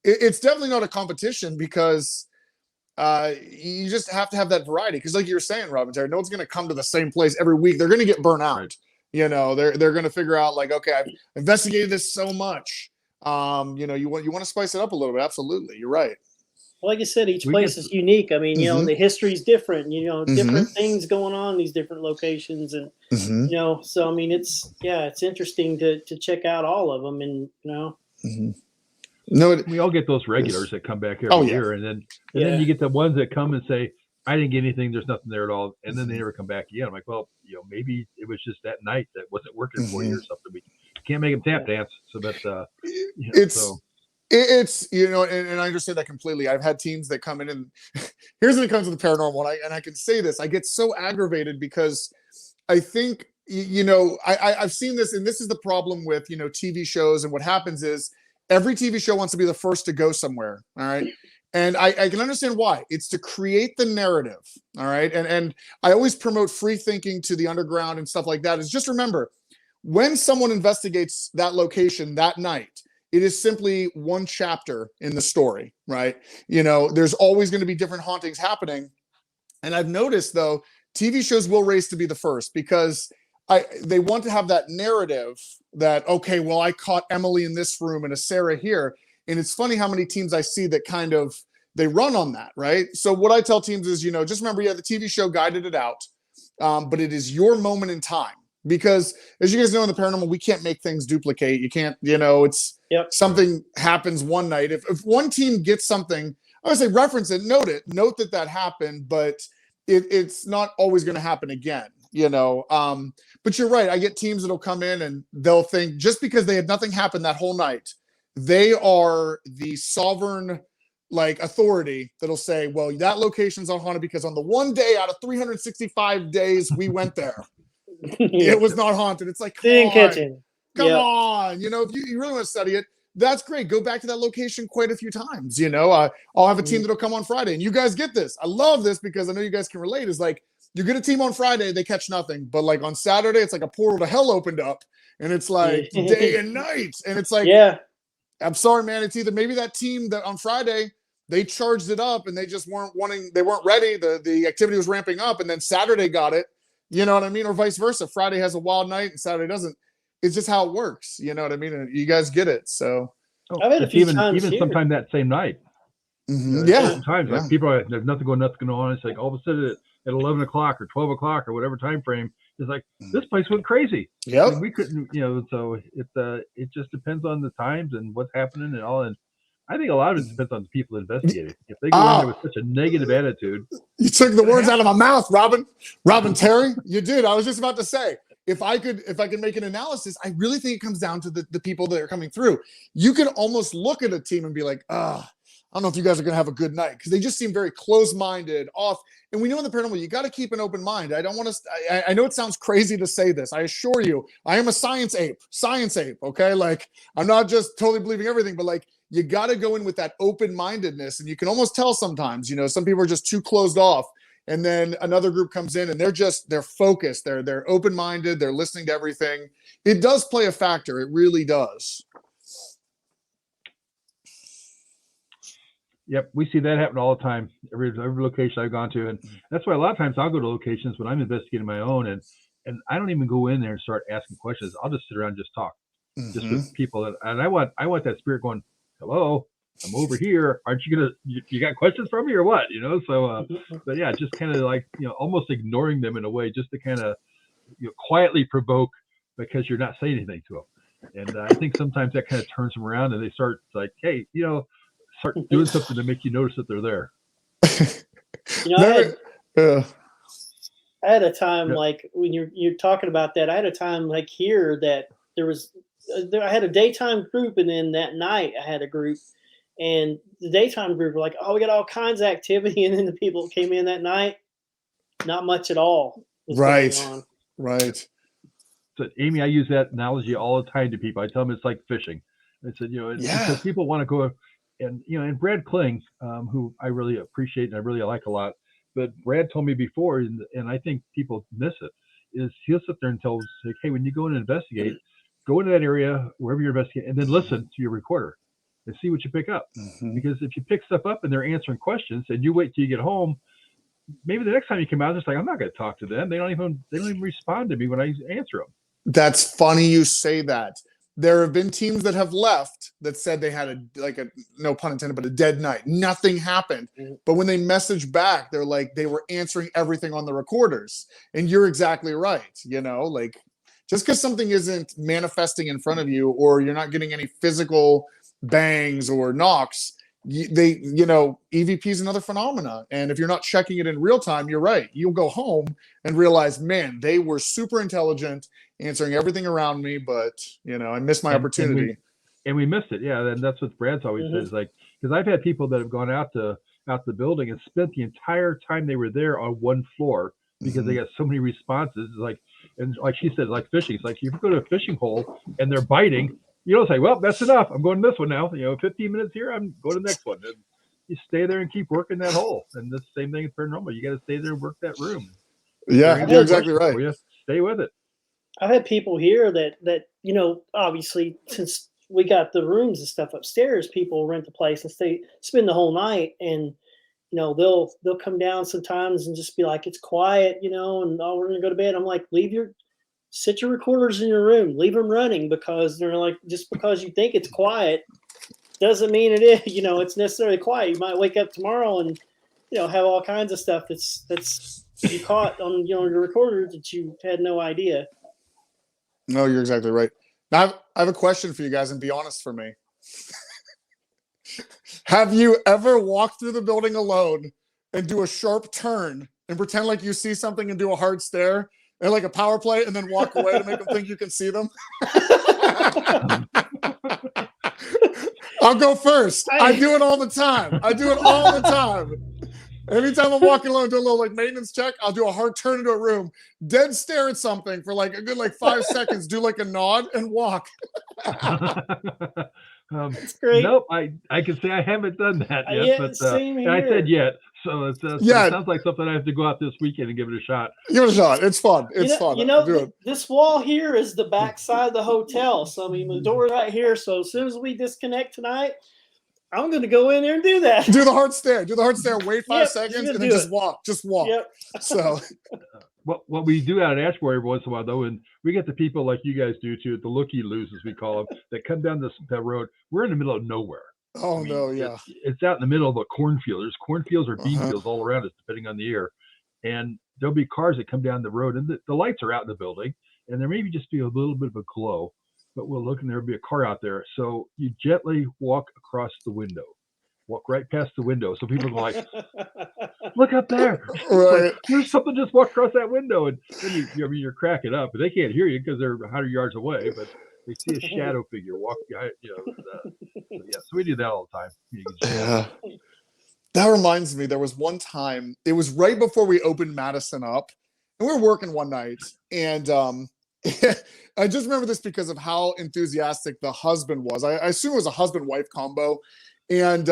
It's definitely not a competition because you just have to have that variety. Because like you were saying, Robbin, no one's going to come to the same place every week. They're going to get burnt out. You know, they're going to figure out like, okay, I've investigated this so much. You know, you want to spice it up a little bit. Absolutely, you're right. Well, like I said, each place is unique. I mean, you know, the history is different. You know, different things going on in these different locations, and you know, so I mean, it's interesting to check out all of them, and you know. No, we all get those regulars that come back every Oh, yeah. year, and then you get the ones that come and say, I didn't get anything. There's nothing there at all, and then they never come back again. I'm like, well, maybe it was just that night that wasn't working for you or something. We can't make them tap dance, so that's it's and I understand that completely. I've had teams that come in, and here's when it comes to the paranormal, and I can say this, I get so aggravated because I think I've seen this, and this is the problem with TV shows, and what happens is every TV show wants to be the first to go somewhere. All right. And I can understand why. It's to create the narrative. All right. And I always promote free thinking to the underground and stuff like that. Is just remember, when someone investigates that location that night, it is simply one chapter in the story, right? There's always going to be different hauntings happening. And I've noticed, though, TV shows will race to be the first because they want to have that narrative that, okay, well, I caught Emily in this room and a Sarah here. And it's funny how many teams I see that kind of, they run on that, right? So what I tell teams is, just remember, the TV show guided it out, but it is your moment in time. Because as you guys know in the paranormal, we can't make things duplicate. You can't, it's something happens one night. If one team gets something, I would say reference it, note that happened, but it's not always going to happen again, But you're right. I get teams that'll come in and they'll think just because they had nothing happen that whole night, they are the sovereign authority that'll say, well, that location's unhaunted because on the one day out of 365 days we went there, it was not haunted. It's like, come on. If you really want to study it, that's great. Go back to that location quite a few times. I'll have a team that'll come on Friday, and you guys get this. I love this because I know you guys can relate. Is you get a team on Friday, they catch nothing, but on Saturday, it's like a portal to hell opened up, and it's like day and night, and it's like, I'm sorry, man. It's either maybe that team that on Friday they charged it up and they just weren't ready. The activity was ramping up, and then Saturday got it. You know what I mean? Or vice versa. Friday has a wild night and Saturday doesn't. It's just how it works. You know what I mean? And you guys get it. So I've had a few times even sometime that same night. Sometimes people are, there's nothing going on. It's like all of a sudden at 11 o'clock or 12 o'clock or whatever time frame, it's like this place went crazy. Yeah, we couldn't, so it just depends on the times and what's happening and all. And I think a lot of it depends on the people investigating. If they go in there with such a negative attitude, you took the words out of my mouth, Robin Terry. You did. I was just about to say, if I could make an analysis, I really think it comes down to the people that are coming through. You can almost look at a team and be like, I don't know if you guys are going to have a good night because they just seem very close-minded, off. And we know in the paranormal, you got to keep an open mind. I don't want to. I know it sounds crazy to say this. I assure you, I am a science ape. Okay, I'm not just totally believing everything, but you got to go in with that open-mindedness, and you can almost tell sometimes. Some people are just too closed off, and then another group comes in and they're focused. They're open-minded. They're listening to everything. It does play a factor. It really does. Yep, we see that happen all the time. Every location I've gone to, and that's why a lot of times I'll go to locations when I'm investigating my own, and I don't even go in there and start asking questions. I'll just sit around and just talk, just with people, and I want that spirit going, "Hello, I'm over here. Aren't you gonna? You got questions for me or what? So, but yeah, just kind of almost ignoring them in a way, just to kind of quietly provoke because you're not saying anything to them. And I think sometimes that kind of turns them around, and they start like, hey, start doing something to make you notice that they're there. I had a time when you're talking about that. I had a time here that I had a daytime group, and then that night I had a group, and the daytime group were like, "Oh, we got all kinds of activity," and then the people that came in that night, not much at all. Right. So, Amy, I use that analogy all the time to people. I tell them it's like fishing. I said, because people want to go. And Brad Kling, who I really appreciate and I really like a lot, but Brad told me before, and I think people miss it, is he'll sit there and tell us, like, hey, when you go in and investigate, go into that area, wherever you're investigating, and then listen to your recorder and see what you pick up. Because if you pick stuff up and they're answering questions and you wait till you get home, maybe the next time you come out, it's like, I'm not going to talk to them. They don't even respond to me when I answer them. That's funny you say that. There have been teams that have left that said they had a no pun intended, but a dead night. Nothing happened. But when they messaged back, they're like, they were answering everything on the recorders. And you're exactly right. Just because something isn't manifesting in front of you, or you're not getting any physical bangs or knocks, EVP is another phenomena. And if you're not checking it in real time, you're right. You'll go home and realize, man, they were super intelligent, answering everything around me, but I missed my opportunity. And we missed it. Yeah. And that's what Brad's always says, like, because I've had people that have gone out the building and spent the entire time they were there on one floor because they got so many responses. And like she said, like fishing. It's like if you go to a fishing hole and they're biting, you don't say, well, that's enough. I'm going to this one now. 15 minutes here, I'm going to the next one. And you stay there and keep working that hole. And the same thing is paranormal. You got to stay there and work that room. Yeah, you're exactly right. You stay with it. I've had people here that obviously, since we got the rooms and stuff upstairs, people rent the place and spend the whole night. And they'll come down sometimes and just be like, it's quiet, and we're gonna go to bed. I'm like, sit your recorders in your room, leave them running, because they're like, just because you think it's quiet doesn't mean it is, it's necessarily quiet. You might wake up tomorrow and, have all kinds of stuff that's you caught on, your recorder that you had no idea. No, you're exactly right. Now, I have a question for you guys, and be honest for me. Have you ever walked through the building alone and do a sharp turn and pretend like you see something and do a hard stare and like a power play and then walk away to make them think you can see them? I'll go first. I do it all the time. Anytime I'm walking alone, do a little maintenance check, I'll do a hard turn into a room, dead stare at something for a good 5 seconds, do a nod and walk. That's great. Nope, I can say I haven't done that yet, but I said yet. So it sounds like something I have to go out this weekend and give it a shot. Give it a shot. It's fun. It's fun. This wall here is the back side of the hotel. So the door right here. So as soon as we disconnect tonight, I'm going to go in there and do that. Do the hard stare. Wait 5 seconds, and then just walk. Yep. So, what we do out at Ashmore every once in a while, though, and we get the people like you guys do too, the looky-loos as we call them, that come down that road. We're in the middle of nowhere. Oh no, yeah. It's out in the middle of a cornfield. There's cornfields or bean fields all around us, depending on the year. And there'll be cars that come down the road, and the lights are out in the building, and there may just be a little bit of a glow. But we'll look and there'll be a car out there. So you gently walk across the window, walk right past the window. So people go like, look up there. Right. Like, there's something just walked across that window. And then you're cracking up, but they can't hear you because they're 100 yards away, but they see a shadow figure walk behind, so we do that all the time. Yeah. That reminds me, there was one time, it was right before we opened Madison up, and we were working one night, and I just remember this because of how enthusiastic the husband was. I assume it was a husband-wife combo. And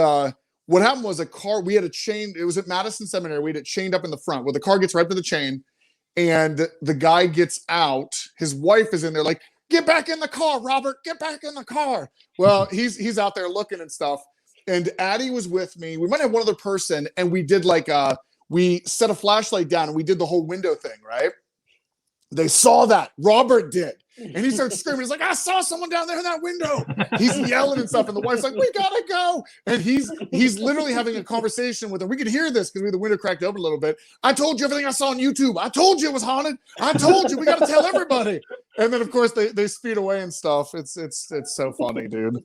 what happened was we had a chain. It was at Madison Seminary. We had it chained up in the front where the car gets right to the chain. And the guy gets out. His wife is in there like, get back in the car, Robert, get back in the car. Well, he's out there looking and stuff. And Addie was with me. We might have one other person. And we did we set a flashlight down and we did the whole window thing, right? They saw that. Robert did. And he starts screaming. He's like, I saw someone down there in that window. He's yelling and stuff. And the wife's like, we gotta go. And he's literally having a conversation with her. We could hear this because the window cracked open a little bit. I told you everything I saw on YouTube. I told you it was haunted. I told you. We gotta tell everybody. And then of course they speed away and stuff. It's so funny, dude.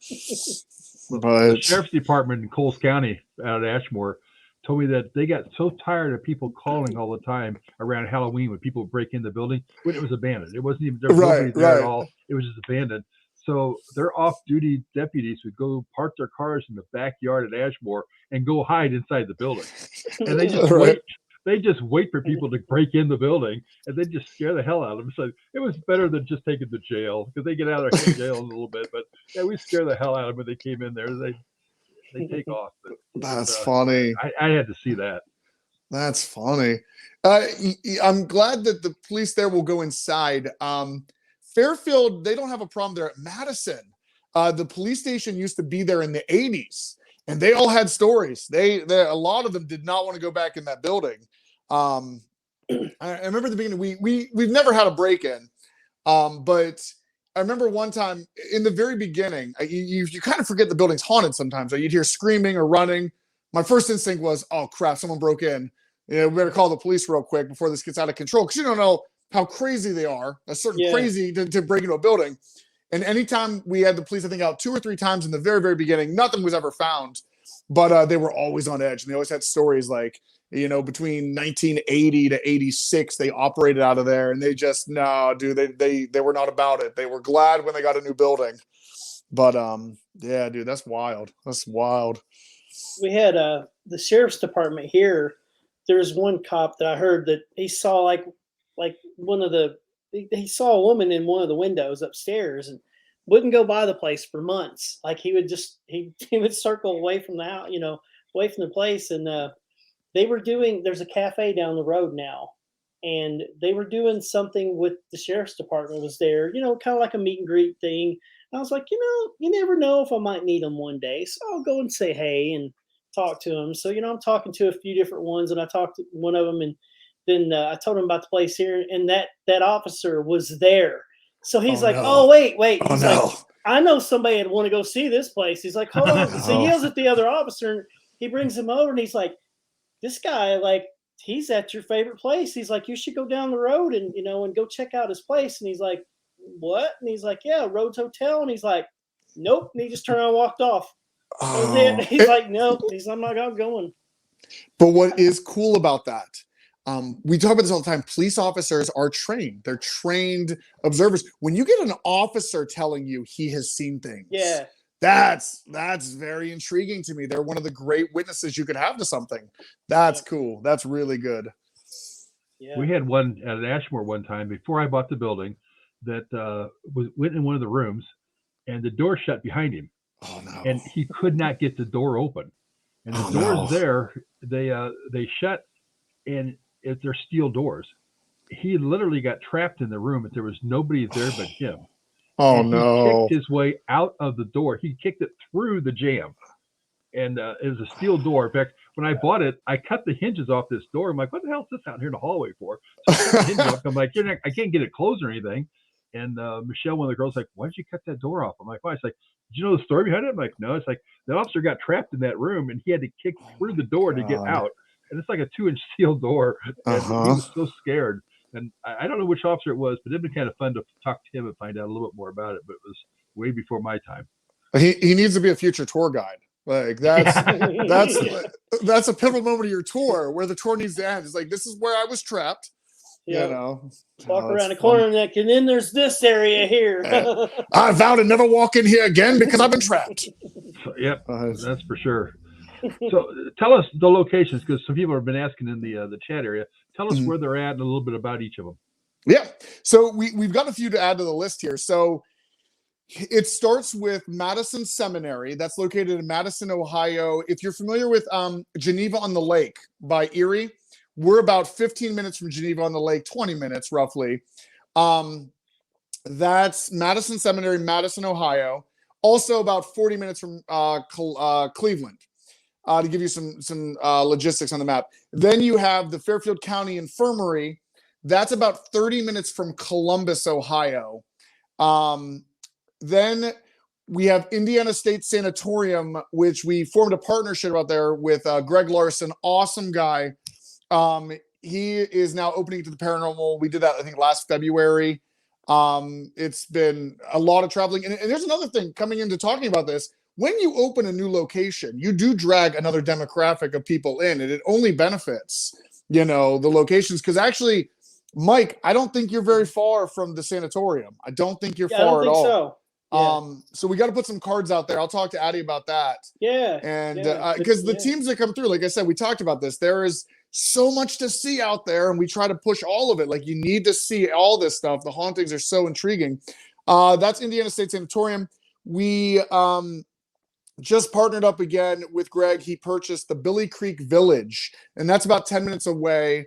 But the sheriff's department in Coles County out of Ashmore told me that they got so tired of people calling all the time around Halloween when people break in the building when it was abandoned. It wasn't even there was nobody there at all. It was just abandoned. So their off-duty deputies would go park their cars in the backyard at Ashmore and go hide inside the building. And they just wait. They just wait for people to break in the building, and they just scare the hell out of them. So it was better than just taking them to jail because they get out of jail in a little bit. But yeah, we scare the hell out of them when they came in there. They take off. That's funny. I had to see that. That's funny. I'm glad that the police there will go inside. Fairfield, they don't have a problem there at Madison. The police station used to be there in the 80s, and they all had stories. A lot of them did not want to go back in that building. I remember at the beginning, we've never had a break-in, but I remember one time in the very beginning, you kind of forget the building's haunted sometimes. You'd hear screaming or running. My first instinct was, oh crap, someone broke in. We better call the police real quick before this gets out of control. Because you don't know how crazy they are. That's certain crazy to break into a building. And anytime we had the police, I think, out 2 or 3 times in the very, very beginning, nothing was ever found. But they were always on edge. And they always had stories like, you know, between 1980 to 86, they operated out of there. And they just, no, dude, they were not about it. They were glad when they got a new building. But yeah, dude, that's wild. That's wild. We had the sheriff's department here. There's one cop that I heard that he saw like he saw a woman in one of the windows upstairs and wouldn't go by the place for months. Like he would circle away from the house, you know, away from the place. And there's a cafe down the road now, and they were doing something with the sheriff's department was there, you know, kind of like a meet and greet thing. I was like, you know, you never know if I might need them one day. So I'll go and say hey and talk to them. So, you know, I'm talking to a few different ones, and I talked to one of them, and then I told him about the place here, and that officer was there. So he's like, no. oh, wait. Oh, He's no. like, I know somebody would want to go see this place. He's like, hold on. So he yells at the other officer, and he brings him over, and he's like, this guy, like, he's at your favorite place. He's like, you should go down the road and, you know, and go check out his place. And he's like, what? And he's like, yeah, Rhodes Hotel. And he's like, nope. And he just turned around and walked off. He's like, no, I'm not going. But what is cool about that, we talk about this all the time. Police officers are trained. They're trained observers. When you get an officer telling you he has seen things, yeah, that's very intriguing to me. They're one of the great witnesses you could have to something. That's cool. That's really good. Yeah. We had one at Ashmore one time before I bought the building that went in one of the rooms, and the door shut behind him. Oh no! And he could not get the door open. And the doors there, they shut, and they're steel doors. He literally got trapped in the room, but there was nobody there but him. Oh and no! He kicked his way out of the door. He kicked it through the jamb, and it was a steel door. In fact, when I bought it, I cut the hinges off this door. I'm like, what the hell is this out here in the hallway for? So I cut the hinges off. I'm like, I can't get it closed or anything. And Michelle, one of the girls, like, why did you cut that door off? I'm like, why? It's like, did you know the story behind it? I'm like, no. It's like the officer got trapped in that room, and he had to kick through the door to get out. And it's like a 2-inch steel door. And he was so scared. And I don't know which officer it was, but it'd been kind of fun to talk to him and find out a little bit more about it. But it was way before my time. He needs to be a future tour guide. Like that's a pivotal moment of your tour where the tour needs to end. It's like, this is where I was trapped. Yeah. You know, walk around the corner and then there's this area here. I vow to never walk in here again because I've been trapped. So, yep, that's for sure. So tell us the locations, because some people have been asking in the chat area. Tell us where they're at and a little bit about each of them. Yeah. So we've got a few to add to the list here. So it starts with Madison Seminary. That's located in Madison, Ohio. If you're familiar with Geneva on the Lake by Erie, we're about 15 minutes from Geneva on the Lake, 20 minutes roughly. That's Madison Seminary, Madison, Ohio. Also about 40 minutes from Cleveland, to give you some logistics on the map. Then you have the Fairfield County Infirmary. That's about 30 minutes from Columbus, Ohio. Then we have Indiana State Sanatorium, which we formed a partnership out there with Greg Larson, awesome guy. He is now opening to the paranormal. We did that, I think, last February. It's been a lot of traveling. And there's another thing coming into talking about this. When you open a new location, you do drag another demographic of people in, and it only benefits, you know, the locations. Because actually, Mike, I don't think you're very far from the sanatorium. I don't think you're far at all. So. Yeah. So we got to put some cards out there. I'll talk to Addie about that. Yeah. And because the teams that come through, like I said, we talked about this. There is so much to see out there, and we try to push all of it. Like, you need to see all this stuff. The hauntings are so intriguing. That's Indiana State Sanatorium. We just partnered up again with Greg. He purchased the Billy Creek Village, and that's about 10 minutes away.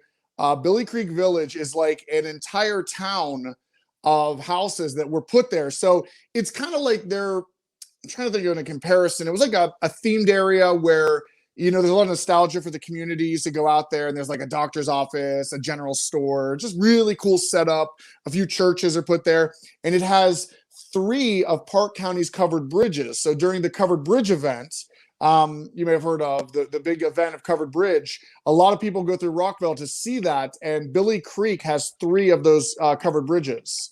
Billy Creek Village is like an entire town of houses that were put there. So it's kind of like I'm trying to think of a comparison. It was like a themed area where, you know, there's a lot of nostalgia for the communities to go out there, and there's like a doctor's office, a general store, just really cool setup. A few churches are put there, and it has 3 of Park County's covered bridges. So during the covered bridge event, you may have heard of the big event of Covered Bridge. A lot of people go through Rockville to see that, and Billy Creek has 3 of those covered bridges.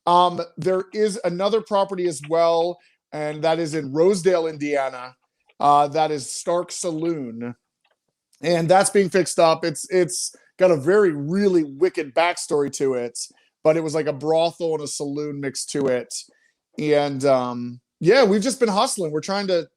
There is another property as well, and that is in Rosedale, Indiana. That is Stark Saloon, and that's being fixed up. It's got a very really wicked backstory to it, but it was like a brothel and a saloon mixed to it. And yeah, we've just been hustling. We're trying to,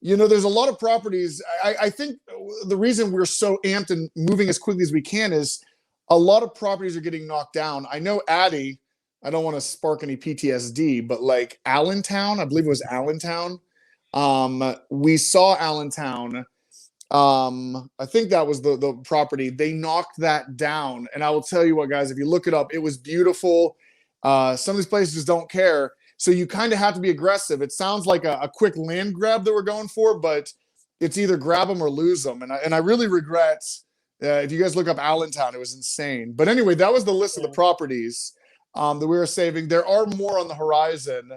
there's a lot of properties. I think the reason we're so amped and moving as quickly as we can is a lot of properties are getting knocked down. I know Addie, I don't want to spark any PTSD, but like Allentown, I believe it was Allentown. We saw Allentown. I think that was the property. They knocked that down. And I will tell you what, guys, if you look it up, it was beautiful. Some of these places just don't care. So you kind of have to be aggressive. It sounds like a quick land grab that we're going for, but it's either grab them or lose them. And I really regret, if you guys look up Allentown, it was insane. But anyway, that was the list of the properties that we were saving. There are more on the horizon.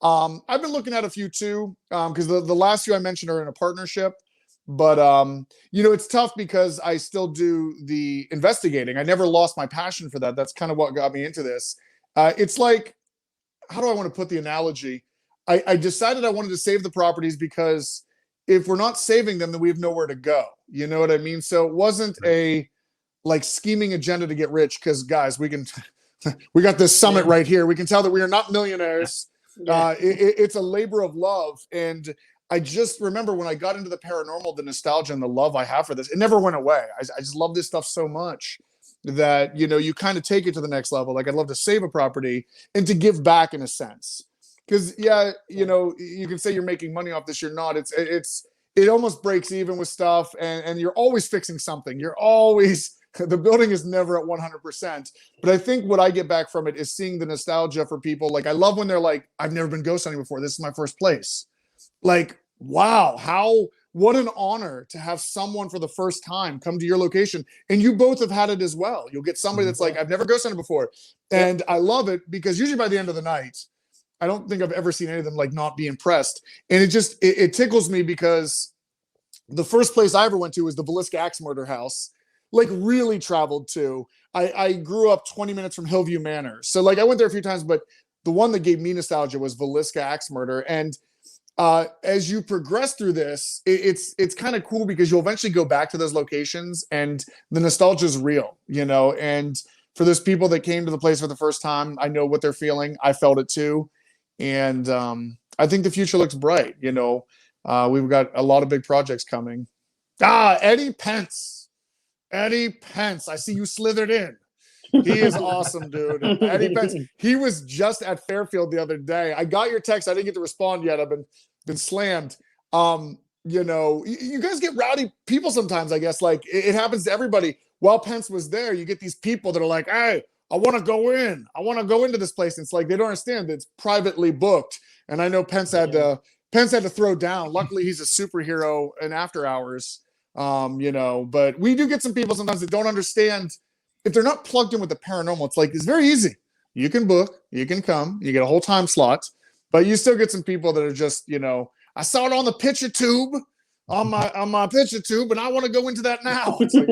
I've been looking at a few too, because the last few I mentioned are in a partnership. But it's tough because I still do the investigating. I never lost my passion for that. That's kind of what got me into this. It's like, how do I want to put the analogy? I decided I wanted to save the properties because if we're not saving them, then we have nowhere to go. You know what I mean? So it wasn't a like scheming agenda to get rich, because guys, we got this summit right here. We can tell that we are not millionaires. It's a labor of love. And I just remember when I got into the paranormal, the nostalgia and the love I have for this, it never went away. I just love this stuff so much that, you kind of take it to the next level. Like I'd love to save a property and to give back in a sense. Because you can say you're making money off this, you're not. It almost breaks even with stuff, and you're always fixing something. You're always, the building is never at 100%. But I think what I get back from it is seeing the nostalgia for people. Like I love when they're like, I've never been ghost hunting before. This is my first place. Like, wow, what an honor to have someone for the first time come to your location. And you both have had it as well. You'll get somebody that's like, I've never ghost hunted before. And I love it because usually by the end of the night, I don't think I've ever seen any of them like not be impressed. And it tickles me because the first place I ever went to was the Villisca Axe Murder House, like really traveled to. I grew up 20 minutes from Hillview Manor. So like I went there a few times, but the one that gave me nostalgia was Villisca Axe Murder. And as you progress through this, it's kind of cool because you'll eventually go back to those locations and the nostalgia is real, and for those people that came to the place for the first time, I know what they're feeling. I felt it too. And I think the future looks bright. We've got a lot of big projects coming. Eddie Pence. I see you slithered in. He is awesome, dude. Eddie Pence. He was just at Fairfield the other day. I got your text. I didn't get to respond yet. I've been slammed. You guys get rowdy people sometimes, I guess. Like it happens to everybody. While Pence was there, you get these people that are like, hey, I want to go in. I want to go into this place. And it's like they don't understand that it's privately booked. And I know Pence had to throw down. Luckily, he's a superhero in after hours. But we do get some people sometimes that don't understand. If they're not plugged in with the paranormal, it's very easy. You can book, you can come, you get a whole time slot, but you still get some people that are just, I saw it on the picture tube, on my picture tube, and I want to go into that now. It's like,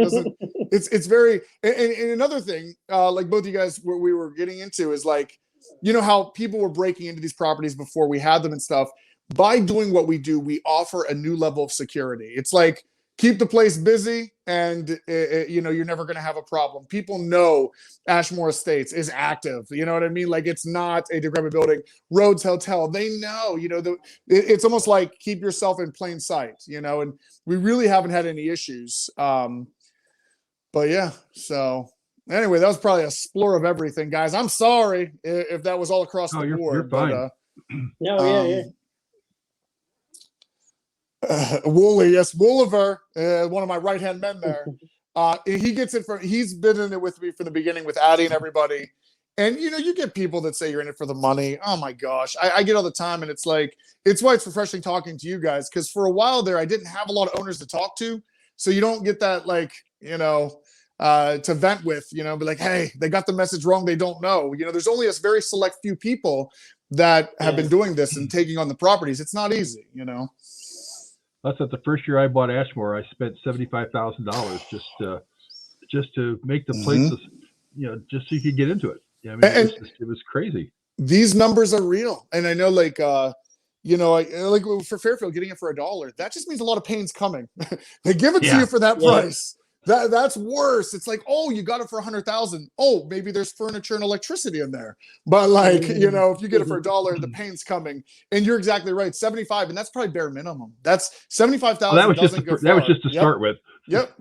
it's very, and another thing, like both of you guys, what we were getting into is like, how people were breaking into these properties before we had them and stuff. By doing what we do, we offer a new level of security. It's like, keep the place busy and, you're never going to have a problem. People know Ashmore Estates is active. You know what I mean? Like it's not a decrepit building. Rhodes Hotel, they know, it's almost like keep yourself in plain sight, and we really haven't had any issues. But yeah, so anyway, that was probably a splur of everything, guys. I'm sorry if that was all across the board. You're fine. Yeah. Wooly, yes, Wooliver, one of my right-hand men there. He gets it he's been in it with me from the beginning with Addie and everybody. And you get people that say you're in it for the money. Oh my gosh. I get all the time, and it's why it's refreshing talking to you guys, because for a while there I didn't have a lot of owners to talk to. So you don't get that to vent with, be like, hey, they got the message wrong, they don't know. There's only a very select few people that have been doing this and taking on the properties. It's not easy, That's the first year I bought Ashmore. I spent $75,000 just to make the place, just so you could get into it. It was crazy. these numbers are real. And I know, like, you know, like for Fairfield, getting it for $1, that just means a lot of pain's coming. They give it to you for that price. That's worse. It's like, oh, you got it for 100,000. Oh, maybe there's furniture and electricity in there. But like, you know, if you get it for $1, the pain's coming. And you're exactly right. 75, and that's probably bare minimum. That's 75,000. Well, that was just to start with. Yep.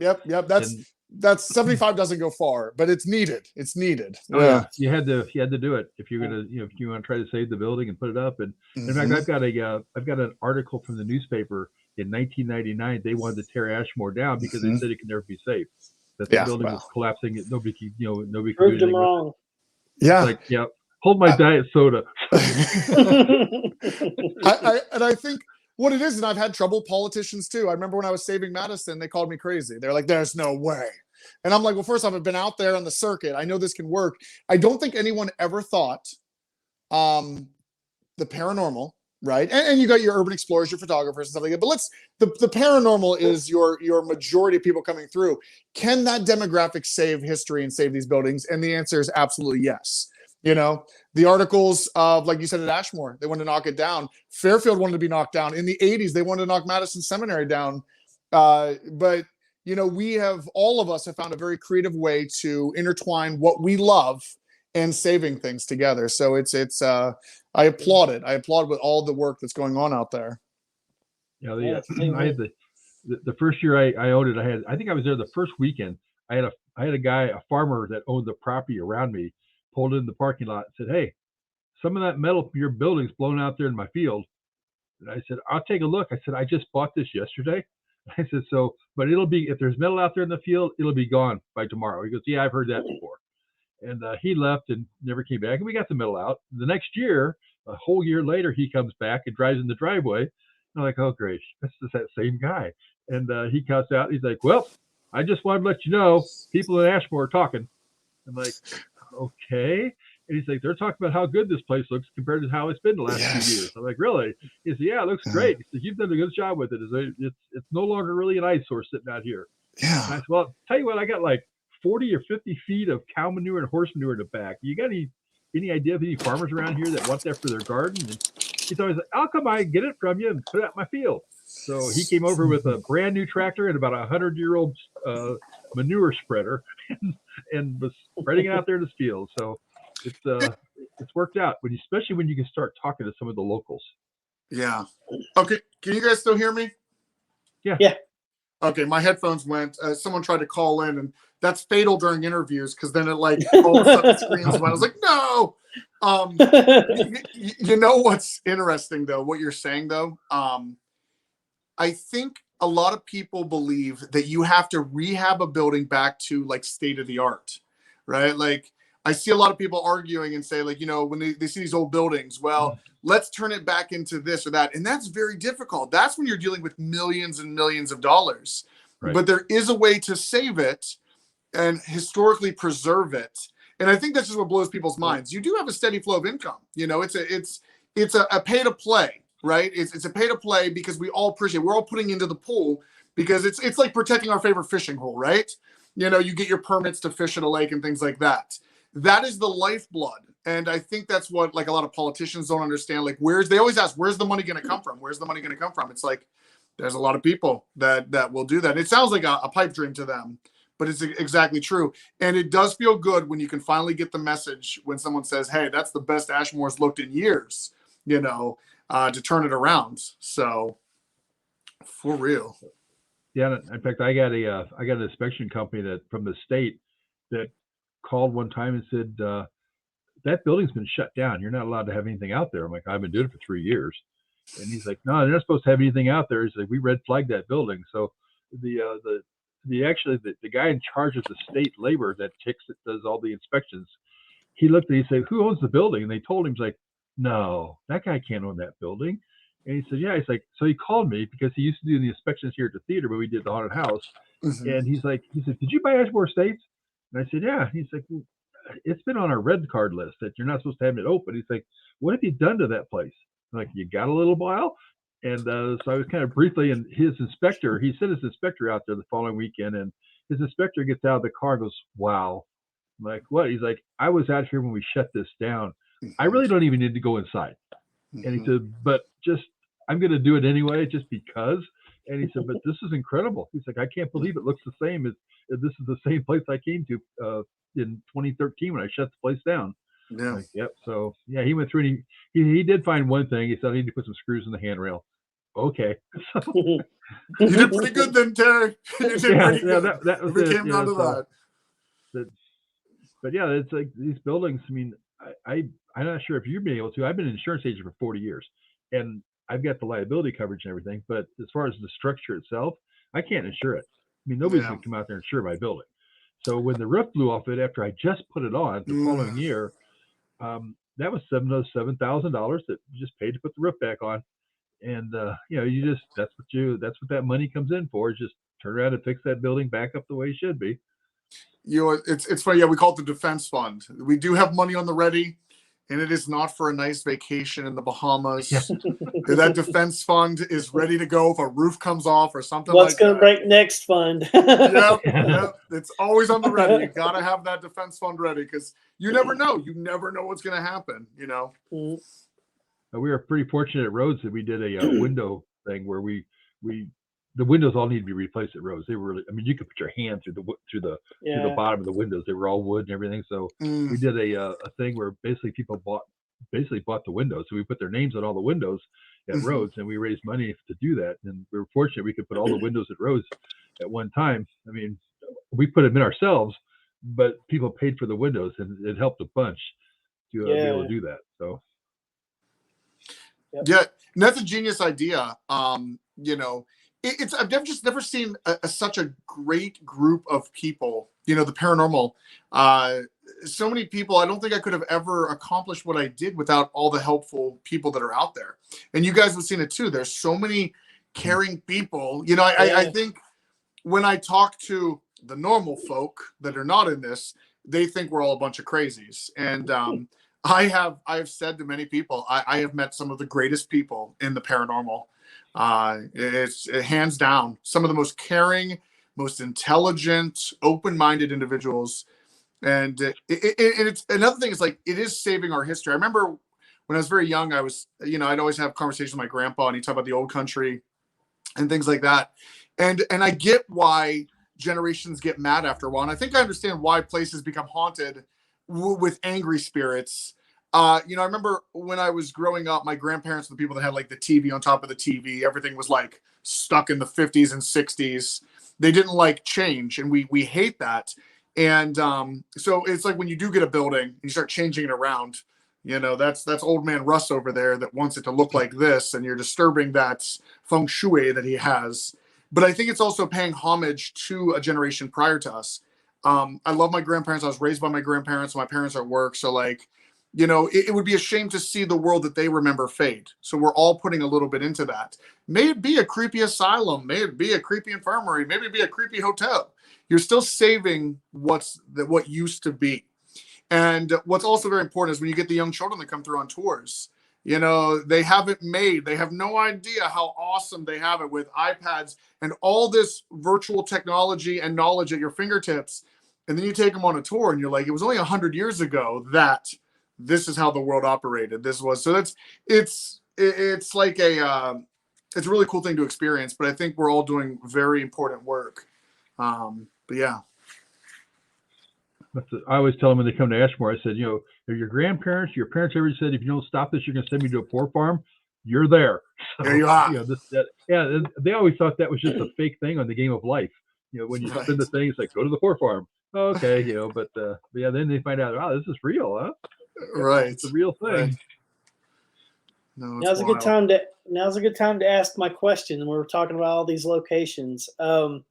That's 75 doesn't go far, but it's needed. It's needed. Oh, yeah. You had to do it if you're gonna, you know, if you want to try to save the building and put it up. And in fact, I've got an article from the newspaper in 1999. They wanted to tear Ashmore down because they said it could never be safe. That the building was collapsing. Nobody could, you know, nobody could do anything them wrong. Yeah. It's like, hold my diet soda. I think what it is, and I've had trouble with politicians too. I remember when I was saving Madison, they called me crazy. They're like, "There's no way." And I'm like, well, first off, I've been out there on the circuit. I know this can work. I don't think anyone ever thought the paranormal, right? And you got your urban explorers, your photographers and stuff like that. But the paranormal is your majority of people coming through. Can that demographic save history and save these buildings? And the answer is absolutely yes. You know, the articles of, like you said, at Ashmore, they wanted to knock it down. Fairfield wanted to be knocked down. In the 80s, they wanted to knock Madison Seminary down. But you know, all of us have found a very creative way to intertwine what we love and saving things together. So it's I applaud it. I applaud with all the work that's going on out there. Yeah, I had the first year I owned it. I think I was there the first weekend. I had a farmer that owned the property around me, pulled in the parking lot and said, "Hey, some of that metal from your building's blown out there in my field." And I said, "I'll take a look." I said, "I just bought this yesterday." I said, "So, but it'll be, if there's metal out there in the field, it'll be gone by tomorrow." He goes, "Yeah, I've heard that before." And he left and never came back. And we got the metal out. The next year, a whole year later, he comes back and drives in the driveway. And I'm like, "Oh, great, this is that same guy." And he cuts out. He's like, "Well, I just wanted to let you know, people in Ashmore are talking." I'm like, "Okay." And he's like, "They're talking about how good this place looks compared to how it's been the last few years." I'm like, "Really?" He said, "Yeah, it looks great." He said, "You've done a good job with it. It's no longer really an eyesore sitting out here." Yeah. And I said, "Well, tell you what, I got like 40 or 50 feet of cow manure and horse manure in the back. You got any idea of any farmers around here that want that for their garden?" And he's always like, "I'll come by and get it from you and put it out in my field." So he came over with a brand new tractor and about 100-year-old manure spreader and was spreading it out there in his field. So it's worked out, but especially when you can start talking to some of the locals. Yeah. Okay. Can you guys still hear me? Yeah. Okay. My headphones went. Someone tried to call in, and that's fatal during interviews because then it like all of a sudden screens went. I was like, no. You know what's interesting though? What you're saying though. I think a lot of people believe that you have to rehab a building back to like state of the art, right? Like I see a lot of people arguing and say like, you know, when they see these old buildings, well, let's turn it back into this or that. And that's very difficult. That's when you're dealing with millions and millions of dollars. Right. But there is a way to save it and historically preserve it. And I think that's just what blows people's minds. You do have a steady flow of income. You know, it's a pay to play. Right? It's a pay to play because we all appreciate it. We're all putting into the pool because it's like protecting our favorite fishing hole, right? You know, you get your permits to fish at a lake and things like that. That is the lifeblood. And I think that's what like a lot of politicians don't understand. Like they always ask, where's the money going to come from? Where's the money going to come from? It's like, there's a lot of people that will do that. It sounds like a pipe dream to them, but it's exactly true. And it does feel good when you can finally get the message when someone says, hey, that's the best Ashmore's looked in years, you know, to turn it around. So for real. Yeah. In fact, I got an inspection company that from the state that called one time and said, that building's been shut down. You're not allowed to have anything out there. I'm like, I've been doing it for 3 years. And he's like, no, they're not supposed to have anything out there. He's like, we red flagged that building. So the guy in charge of the state labor that does all the inspections, he looked at, he said, who owns the building? And they told him, he's like, no, that guy can't own that building. And he said, yeah. He's like, so he called me because he used to do the inspections here at the theater, but we did the haunted house. Mm-hmm. And he said, did you buy Ashmore Estates? And I said, yeah. He's like, well, it's been on our red card list that you're not supposed to have it open. He's like, what have you done to that place? I'm like, you got a little while? And so I was kind of briefly, and he sent his inspector out there the following weekend, and his inspector gets out of the car and goes, wow. I'm like, what? He's like, I was out here when we shut this down. I really don't even need to go inside. And he said, but just, I'm going to do it anyway, just because. And he said, but this is incredible. He's like, I can't believe it looks the same as this is the same place I came to in 2013 when I shut the place down. Yeah. Like, yep. So yeah, he went through and he did find one thing. He said, I need to put some screws in the handrail. Okay. You did pretty good then, Terry. You did pretty good. That was we it. came down to that. But yeah, it's like these buildings. I mean, I'm not sure if you've been able to. I've been an insurance agent for 40 years, and I've got the liability coverage and everything. But as far as the structure itself, I can't insure it. I mean, nobody's going to come out there and insure my building. So when the roof blew off it after I just put it on the following year, that was $7,000 that you just paid to put the roof back on. And that's what that money comes in for, is just turn around and fix that building back up the way it should be. It's funny. Yeah, we call it the defense fund. We do have money on the ready, and it is not for a nice vacation in the Bahamas. Yeah. That defense fund is ready to go if a roof comes off or something. What's going to break next fund? Yep. It's always on the ready. You got to have that defense fund ready, because you never know. You never know what's going to happen. Mm-hmm. We were pretty fortunate at Rhodes that we did a window thing where the windows all need to be replaced at Rhodes. They were really, I mean, you could put your hand through the bottom of the windows. They were all wood and everything. So we did a thing where basically people bought the windows. So we put their names on all the windows at Rhodes, and we raised money to do that. And we were fortunate we could put all the windows at Rhodes at one time. I mean, we put them in ourselves, but people paid for the windows, and it helped a bunch to be able to do that. So. Yeah, and that's a genius idea. I've just never seen such a great group of people. The paranormal. So many people. I don't think I could have ever accomplished what I did without all the helpful people that are out there. And you guys have seen it too. There's so many caring people. I think when I talk to the normal folk that are not in this, they think we're all a bunch of crazies. And I have said to many people, I have met some of the greatest people in the paranormal. It's hands down some of the most caring, most intelligent, open-minded individuals. And it's another thing is, like, it is saving our history. I remember when I was very young, I'd always have conversations with my grandpa, and he'd talk about the old country and things like that. And I get why generations get mad after a while. And I think I understand why places become haunted with angry spirits. I remember when I was growing up, my grandparents were the people that had like the TV on top of the TV. Everything was like stuck in the 50s and 60s. They didn't like change, and we hate that. And so it's like when you do get a building and you start changing it around, that's old man Russ over there that wants it to look like this, and you're disturbing that feng shui that he has. But I think it's also paying homage to a generation prior to us. I love my grandparents. I was raised by my grandparents. My parents are at work. So it would be a shame to see the world that they remember fade. So we're all putting a little bit into that. May it be a creepy asylum. May it be a creepy infirmary. Maybe it be a creepy hotel. You're still saving what used to be. And what's also very important is when you get the young children that come through on tours, they have no idea how awesome they have it with iPads and all this virtual technology and knowledge at your fingertips. And then you take them on a tour and you're like, it was only 100 years ago that this is how the world operated. It's like it's a really cool thing to experience, but I think we're all doing very important work. But yeah. I always tell them when they come to Ashmore, I said, your parents ever said, if you don't stop this, you're going to send me to a poor farm. You're there. So, there you are. They always thought that was just a fake thing on the Game of Life. When you spin the thing, it's like, go to the poor farm. Oh, okay, but then they find out, wow, this is real, huh? Right. It's a real thing. Right. No, now's a good time to ask my question. And we're talking about all these locations. I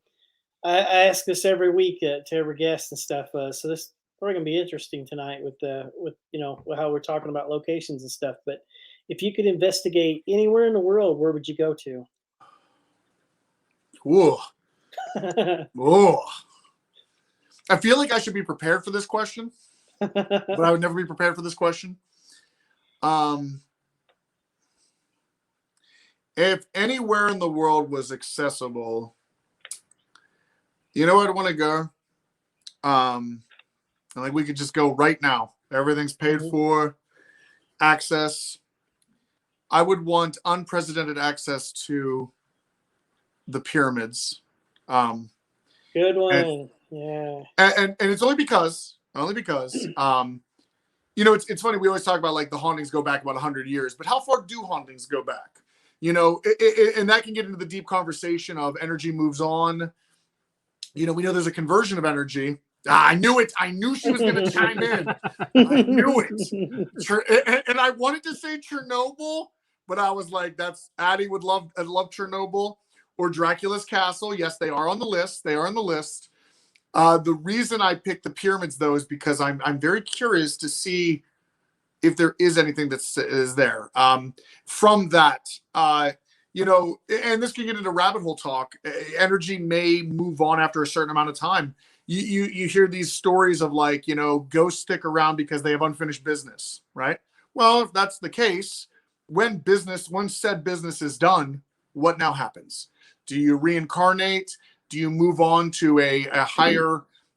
ask this every week to every guest and stuff. So this is probably gonna be interesting tonight with how we're talking about locations and stuff. But if you could investigate anywhere in the world, where would you go to? Whoa. Whoa. I feel like I should be prepared for this question, but I would never be prepared for this question. If anywhere in the world was accessible, you know where I'd want to go? Like we could just go right now. Everything's paid for. access. I would want unprecedented access to the pyramids. Good one. And, yeah. And it's only because, you know, it's funny. We always talk about like the hauntings go back about 100 years, but how far do hauntings go back? You know, and that can get into the deep conversation of energy moves on. You know, we know there's a conversion of energy. I knew it. I knew she was going to chime in. I knew it. And I wanted to say Chernobyl, but I was like, that's Addie would love Chernobyl or Dracula's Castle. Yes, they are on the list. They are on the list. The reason I picked the pyramids, though, is because I'm very curious to see if there is anything is there from that. You know, and this can get into rabbit hole talk. Energy may move on after a certain amount of time. You hear these stories of like, you know, ghosts stick around because they have unfinished business, right? Well, if that's the case, when said business is done, what now happens? Do you reincarnate? Do you move on to a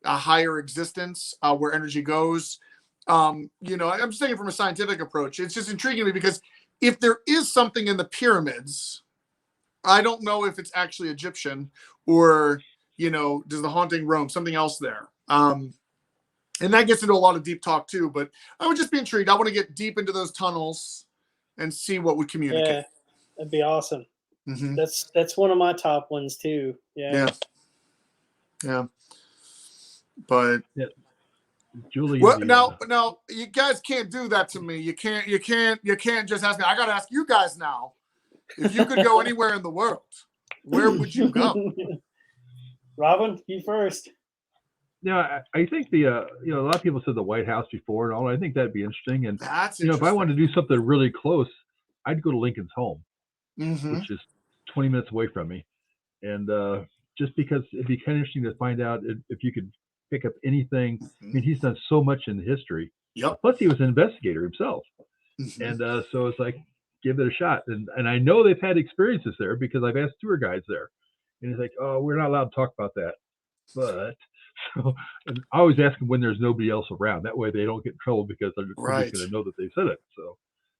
higher existence where energy goes? You know, I'm just thinking from a scientific approach. It's just intriguing to me because if there is something in the pyramids, I don't know if it's actually Egyptian or, you know, does the haunting roam something else there? And that gets into a lot of deep talk too, but I would just be intrigued. I want to get deep into those tunnels and see what would communicate. Yeah, that'd be awesome. Mm-hmm. That's one of my top ones too. Yeah. But Julie, well, now you guys can't do that to me. You can't just ask me. I gotta ask you guys now. If you could go anywhere in the world, where would you go? Robbin, you first. Yeah, I think the you know, a lot of people said the White House before and all. I think that'd be interesting. And That's you know, if I wanted to do something really close, I'd go to Lincoln's home, which is 20 minutes away from me. And just because it'd be kind of interesting to find out if you could pick up anything. I mean, he's done so much in history. Yep. Plus, he was an investigator himself. And so it's like, give it a shot. And I know they've had experiences there because I've asked tour guides there. And he's like, oh, we're not allowed to talk about that. But so, and I always ask them when there's nobody else around. That way they don't get in trouble because they're going to know that they said it. So,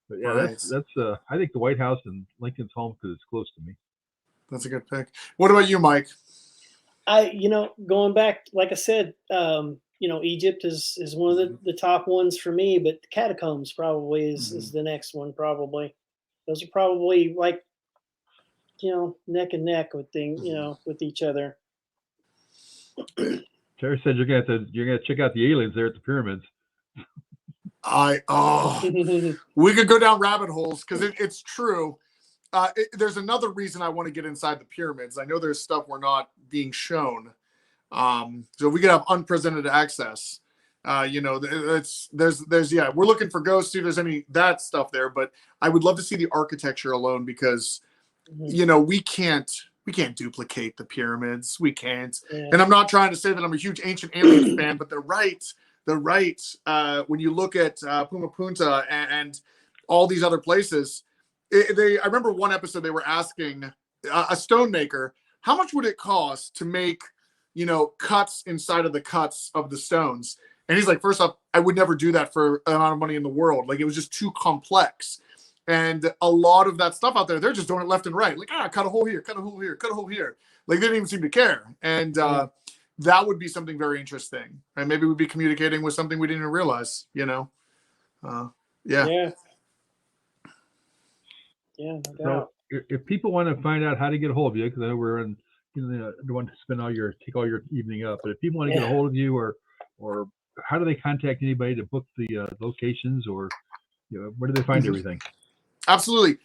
but yeah, that's I think the White House and Lincoln's home because it's close to me. That's a good pick. What about you, Mike? You know, going back, like I said, you know, Egypt is one of the top ones for me, but the catacombs probably is the next one. Probably those are probably like, you know, neck and neck with you know, with each other. Terry said you're gonna check out the aliens there at the pyramids. We could go down rabbit holes because it's true. There's another reason I want to get inside the pyramids. I know there's stuff we're not being shown, so we could have unprecedented access. You know, there's we're looking for ghosts. See if there's any that stuff there, but I would love to see the architecture alone because you know we can't duplicate the pyramids. We can't. Yeah. And I'm not trying to say that I'm a huge Ancient Aliens fan, but they're right. When you look at Puma Punta and all these other places, I remember one episode they were asking a stone maker, how much would it cost to make, you know, cuts inside of the cuts of the stones? And he's like, first off, I would never do that for an amount of money in the world. Like, it was just too complex. And a lot of that stuff out there, they're just doing it left and right. Like, cut a hole here, cut a hole here, cut a hole here. Like, they didn't even seem to care. And that would be something very interesting. And maybe we'd be communicating with something we didn't even realize, you know? Yeah. Yeah, no doubt. So if people want to find out how to get a hold of you, because I know we're in, you know, don't want to take all your evening up, but if people want to get a hold of you, or how do they contact anybody to book the locations, or you know, where do they find everything? Absolutely.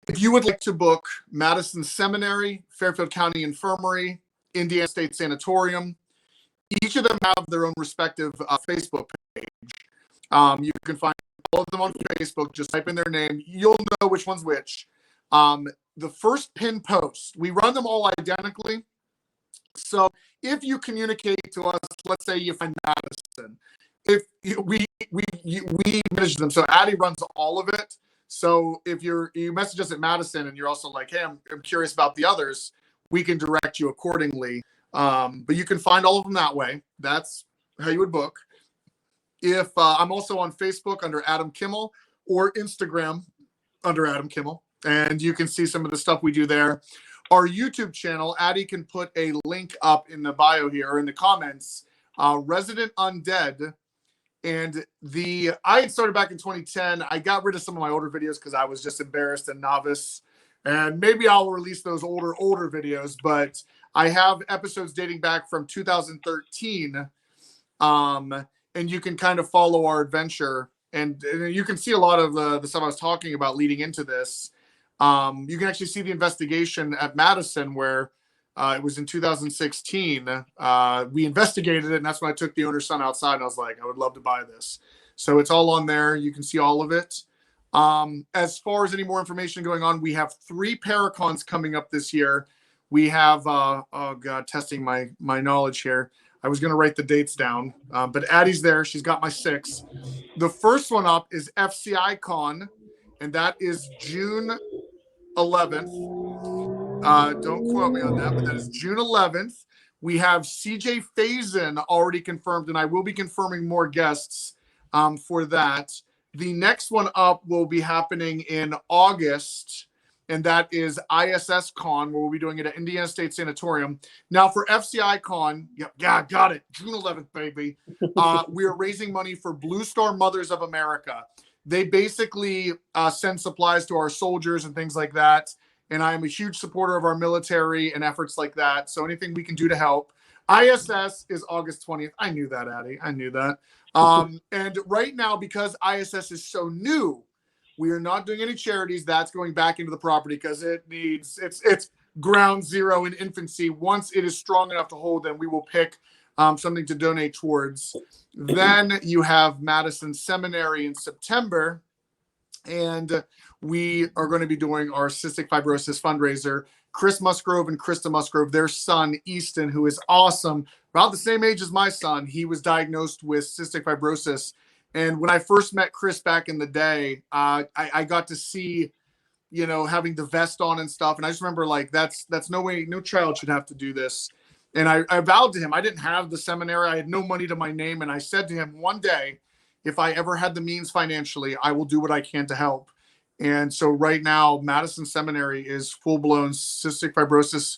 If you would like to book Madison Seminary, Fairfield County Infirmary, Indiana State Sanatorium, each of them have their own respective Facebook page. You can find all of them on Facebook. Just type in their name. You'll know which one's which. The first pin post, we run them all identically. So if you communicate to us, let's say you find Madison, if we manage them. So Addie runs all of it. So if you message us at Madison and you're also like, hey, I'm curious about the others, we can direct you accordingly. But you can find all of them that way. That's how you would book. If I'm also on Facebook under Adam Kimmell, or Instagram under Adam Kimmell, and you can see some of the stuff we do there. Our YouTube channel, Addie can put a link up in the bio here or in the comments. Resident Undead. And I had started back in 2010. I got rid of some of my older videos because I was just embarrassed and novice. And maybe I'll release those older videos, but I have episodes dating back from 2013. And you can kind of follow our adventure, and you can see a lot of the stuff I was talking about leading into this. You can actually see the investigation at Madison where it was in 2016. We investigated it, and that's when I took the owner's son outside, and I was like, I would love to buy this. So it's all on there. You can see all of it. As far as any more information going on, we have 3 Paracons coming up this year. We have, oh God, testing my knowledge here. I was going to write the dates down, but Addie's there. She's got my 6. The first one up is FCI Con, and that is June 11th. Don't quote me on that, but that is June 11th. We have CJ Faison already confirmed, and I will be confirming more guests for that. The next one up will be happening in August, and that is ISS Con, where we'll be doing it at Indiana State Sanatorium. Now for FCI Con, yeah, got it, June 11th, baby. We are raising money for Blue Star Mothers of America. They basically send supplies to our soldiers and things like that. And I am a huge supporter of our military and efforts like that. So anything we can do to help. ISS is August 20th. I knew that, Addie. I knew that. And right now, because ISS is so new, we are not doing any charities. That's going back into the property because it's ground zero in infancy. Once it is strong enough to hold, then we will pick something to donate towards. Then you have Madison Seminary in September. And we are going to be doing our cystic fibrosis fundraiser. Chris Musgrove and Krista Musgrove, their son, Easton, who is awesome, about the same age as my son, he was diagnosed with cystic fibrosis. And when I first met Chris back in the day, I got to see, having the vest on and stuff. And I just remember that's no way, no child should have to do this. And I vowed to him, I didn't have the seminary. I had no money to my name. And I said to him, one day, if I ever had the means financially, I will do what I can to help. And so right now, Madison Seminary is full-blown cystic fibrosis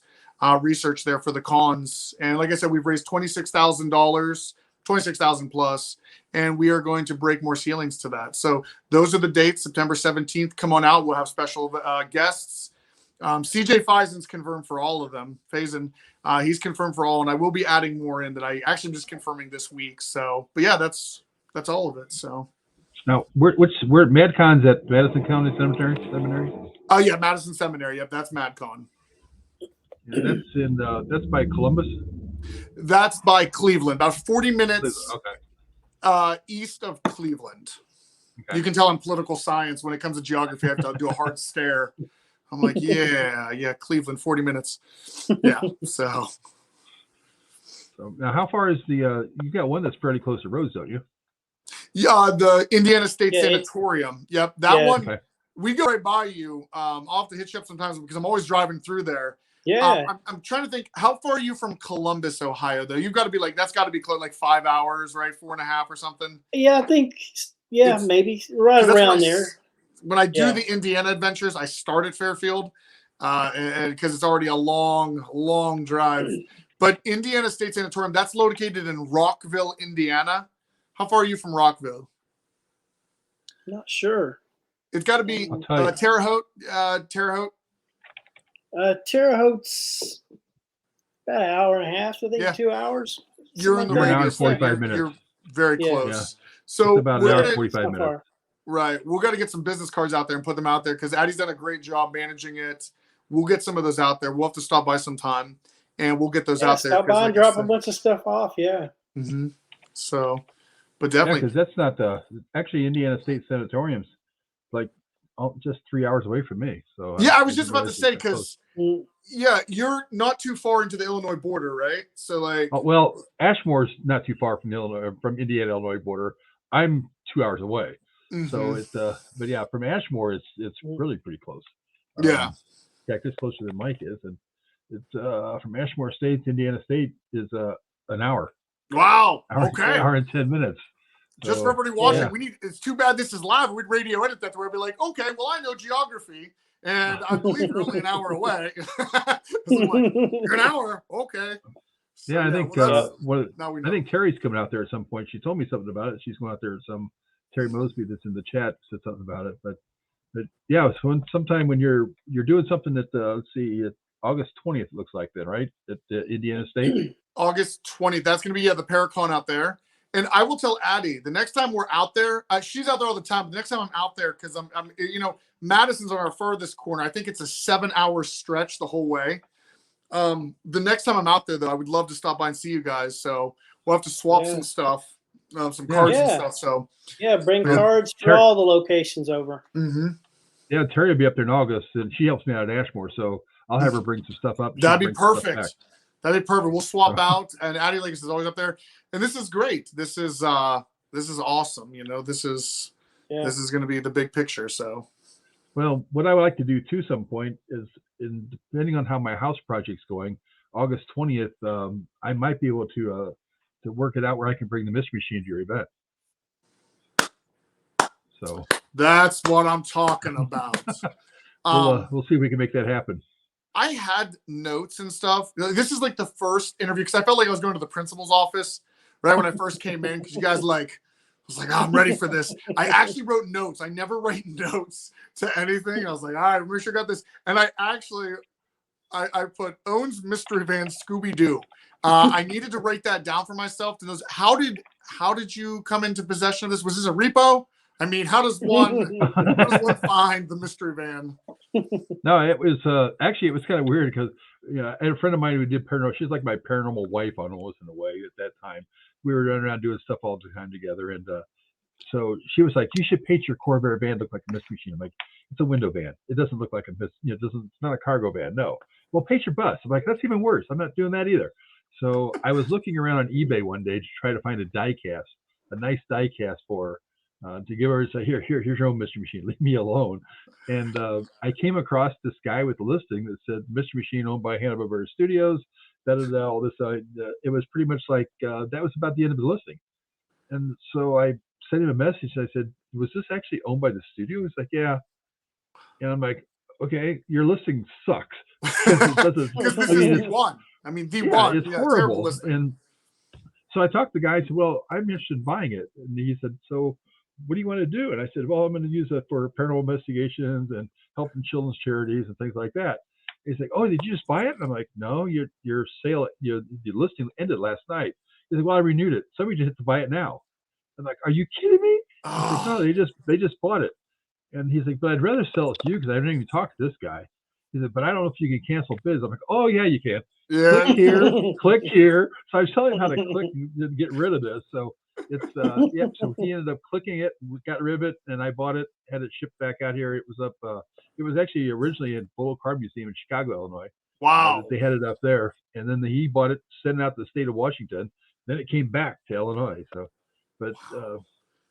research there for the cons. And like I said, we've raised $26,000, $26,000 plus, and we are going to break more ceilings to that. So those are the dates. September 17th, come on out. We'll have special guests. CJ Faison's confirmed for all of them. Faison, he's confirmed for all, and I will be adding more in that I actually am just confirming this week. So, but yeah, that's all of it. So now where MadCon's at Madison County Seminary? Oh yeah, Madison Seminary. Yep, that's MadCon. Yeah, that's by Columbus. That's by Cleveland, about 40 minutes east of Cleveland. Okay. You can tell in political science when it comes to geography, I have to do a hard stare. I'm like, yeah, Cleveland, 40 minutes. Yeah, so now how far is you've got one that's pretty close to Rhodes, don't you? Yeah, the Indiana State Sanatorium. Yep, that one. Okay. We go right by you. I'll have to hit you up sometimes because I'm always driving through there. Yeah. I'm trying to think, how far are you from Columbus, Ohio, though? You've got to be that's got to be close, 5 hours, right? 4.5 or something. Yeah, I think, maybe right around there. When I do the Indiana adventures, I start at Fairfield and because it's already a long, long drive. But Indiana State Sanatorium, that's located in Rockville, Indiana. How far are you from Rockville? Not sure. It's got to be Terre Haute. Terre Haute,'s about an hour and a half, I think, 2 hours. You're in the radius. 45 minutes. You're very close. Yeah. So it's about an hour 45 minutes. Right. We've got to get some business cards out there and put them out there because Addie's done a great job managing it. We'll get some of those out there. We'll have to stop by sometime and we'll get those out there. Stop by and drop a bunch of stuff off. Yeah. Mm-hmm. So, but definitely. Because that's not actually Indiana State Sanatorium's just 3 hours away from me. So yeah, I was just about to say because you're not too far into the Illinois border, right? So well, Ashmore's not too far from Indiana Illinois border. I'm 2 hours away. Mm-hmm. So it's but yeah, from Ashmore it's really pretty close. Yeah. In fact, it's closer than Mike is, and it's from Ashmore State to Indiana State is an hour. Wow. An hour and 10 minutes. Just So, for everybody watching, yeah. it's too bad this is live. We'd radio edit that to where we'd be like, okay, well, I know geography, and I believe you're only an hour away. You're an hour, okay. So, yeah, I think now we know. I think Terry's coming out there at some point. She told me something about it. She's going out there. Terry Mosby that's in the chat said something about it. But yeah, so sometime when you're doing something at let's see, August 20th it looks like then, right? At Indiana State. August 20th. That's going to be the Paracon out there. And I will tell Addie the next time we're out there. She's out there all the time. But the next time I'm out there, because I'm Madison's on our furthest corner. I think it's a 7-hour stretch the whole way. The next time I'm out there, though, I would love to stop by and see you guys. So we'll have to swap some stuff, some cards and stuff. So bring cards for all the locations over. Mm-hmm. Yeah, Terry will be up there in August, and she helps me out at Ashmore, so I'll have her bring some stuff up. That'd be perfect. That'd be perfect. We'll swap out, and Addie Lakes is always up there, and this is great. This is awesome. This is going to be the big picture. So, well, what I would like to do too, some point is, depending on how my house project's going, August 20th, I might be able to work it out where I can bring the Mystery Machine to your event. So that's what I'm talking about. We'll see if we can make that happen. I had notes and stuff. This is like the first interview because I felt like I was going to the principal's office right when I first came in because you guys I was like, I'm ready for this. I actually wrote notes. I never write notes to anything. I was like, all right, make sure I got this. And I actually, I put owns mystery van Scooby-Doo. I needed to write that down for myself. To those, how did you come into possession of this? Was this a repo? I mean, how does one find the mystery van? No, it was actually it was kind of weird because I had a friend of mine who did paranormal. She's like my paranormal wife almost in a way at that time. We were running around doing stuff all the time together, and so she was like, "You should paint your Corvair van look like a mystery machine." I'm like, "It's a window van. It doesn't look like it's not a cargo van. No." Well, paint your bus. I'm like, "That's even worse. I'm not doing that either." So I was looking around on eBay one day to try to find a nice die cast for her. To give her, say, here's your own mystery machine. Leave me alone. And I came across this guy with a listing that said mystery machine owned by Hanna-Barbera Studios. All this. It was pretty much like that was about the end of the listing. And so I sent him a message. I said, "Was this actually owned by the studio?" He's like, "Yeah." And I'm like, "Okay, your listing sucks." Because this is one. I mean, the one. It's horrible. And so I talked to the guy. I said, "Well, I'm interested in buying it." And he said, "So what do you want to do?" And I said, "Well, I'm going to use it for paranormal investigations and helping children's charities and things like that." He's like, "Oh, did you just buy it?" And I'm like, "No, your sale, your listing ended last night." He's like, "Well, I renewed it. Somebody just had to buy it now." I'm like, "Are you kidding me?" I said, "No, they just bought it." And he's like, "But I'd rather sell it to you because I didn't even talk to this guy." He said, "But I don't know if you can cancel bids." I'm like, "Oh yeah, you can. Yeah. Click here, click here." So I was telling him how to click and get rid of this. So it's so he ended up clicking it, got rid of it, and I bought it, had it shipped back out here. It was up it was actually originally in Polo Car Museum in Chicago, Illinois. Wow. They had it up there, and then he bought it, sent it out to the state of Washington. Then it came back to Illinois. So but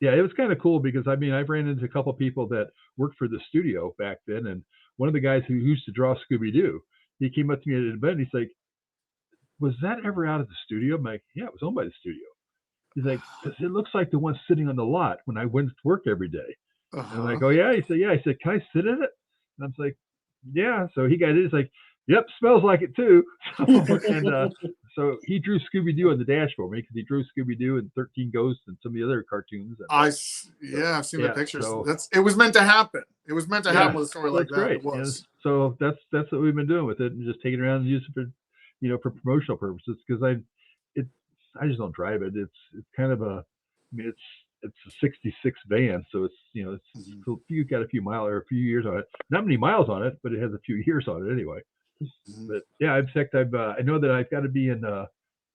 yeah, it was kind of cool because I mean I ran into a couple of people that worked for the studio back then, and one of the guys who used to draw Scooby-Doo, he came up to me at an event and he's like, "Was that ever out of the studio?" I'm like, "Yeah, it was owned by the studio." He's like, "It looks like the one sitting on the lot when I went to work every day." And I'm like, "Oh yeah?" He said, "Yeah." He said, "Can I sit in it?" And I'm like, "Yeah." So he got it. He's like, "Yep, smells like it too." So he drew Scooby-Doo on the dash for me because he drew Scooby-Doo and 13 Ghosts and some of the other cartoons. And, I've seen the pictures. So, it was meant to happen. It was meant to happen with a story like that. Great. It was. So that's what we've been doing with it, and just taking it around and using it for for promotional purposes because I just don't drive it. It's kind of it's a 66 van, so it's you got a few miles or a few years on it. Not many miles on it, but it has a few years on it anyway. But yeah, in fact, I know that I've got to be in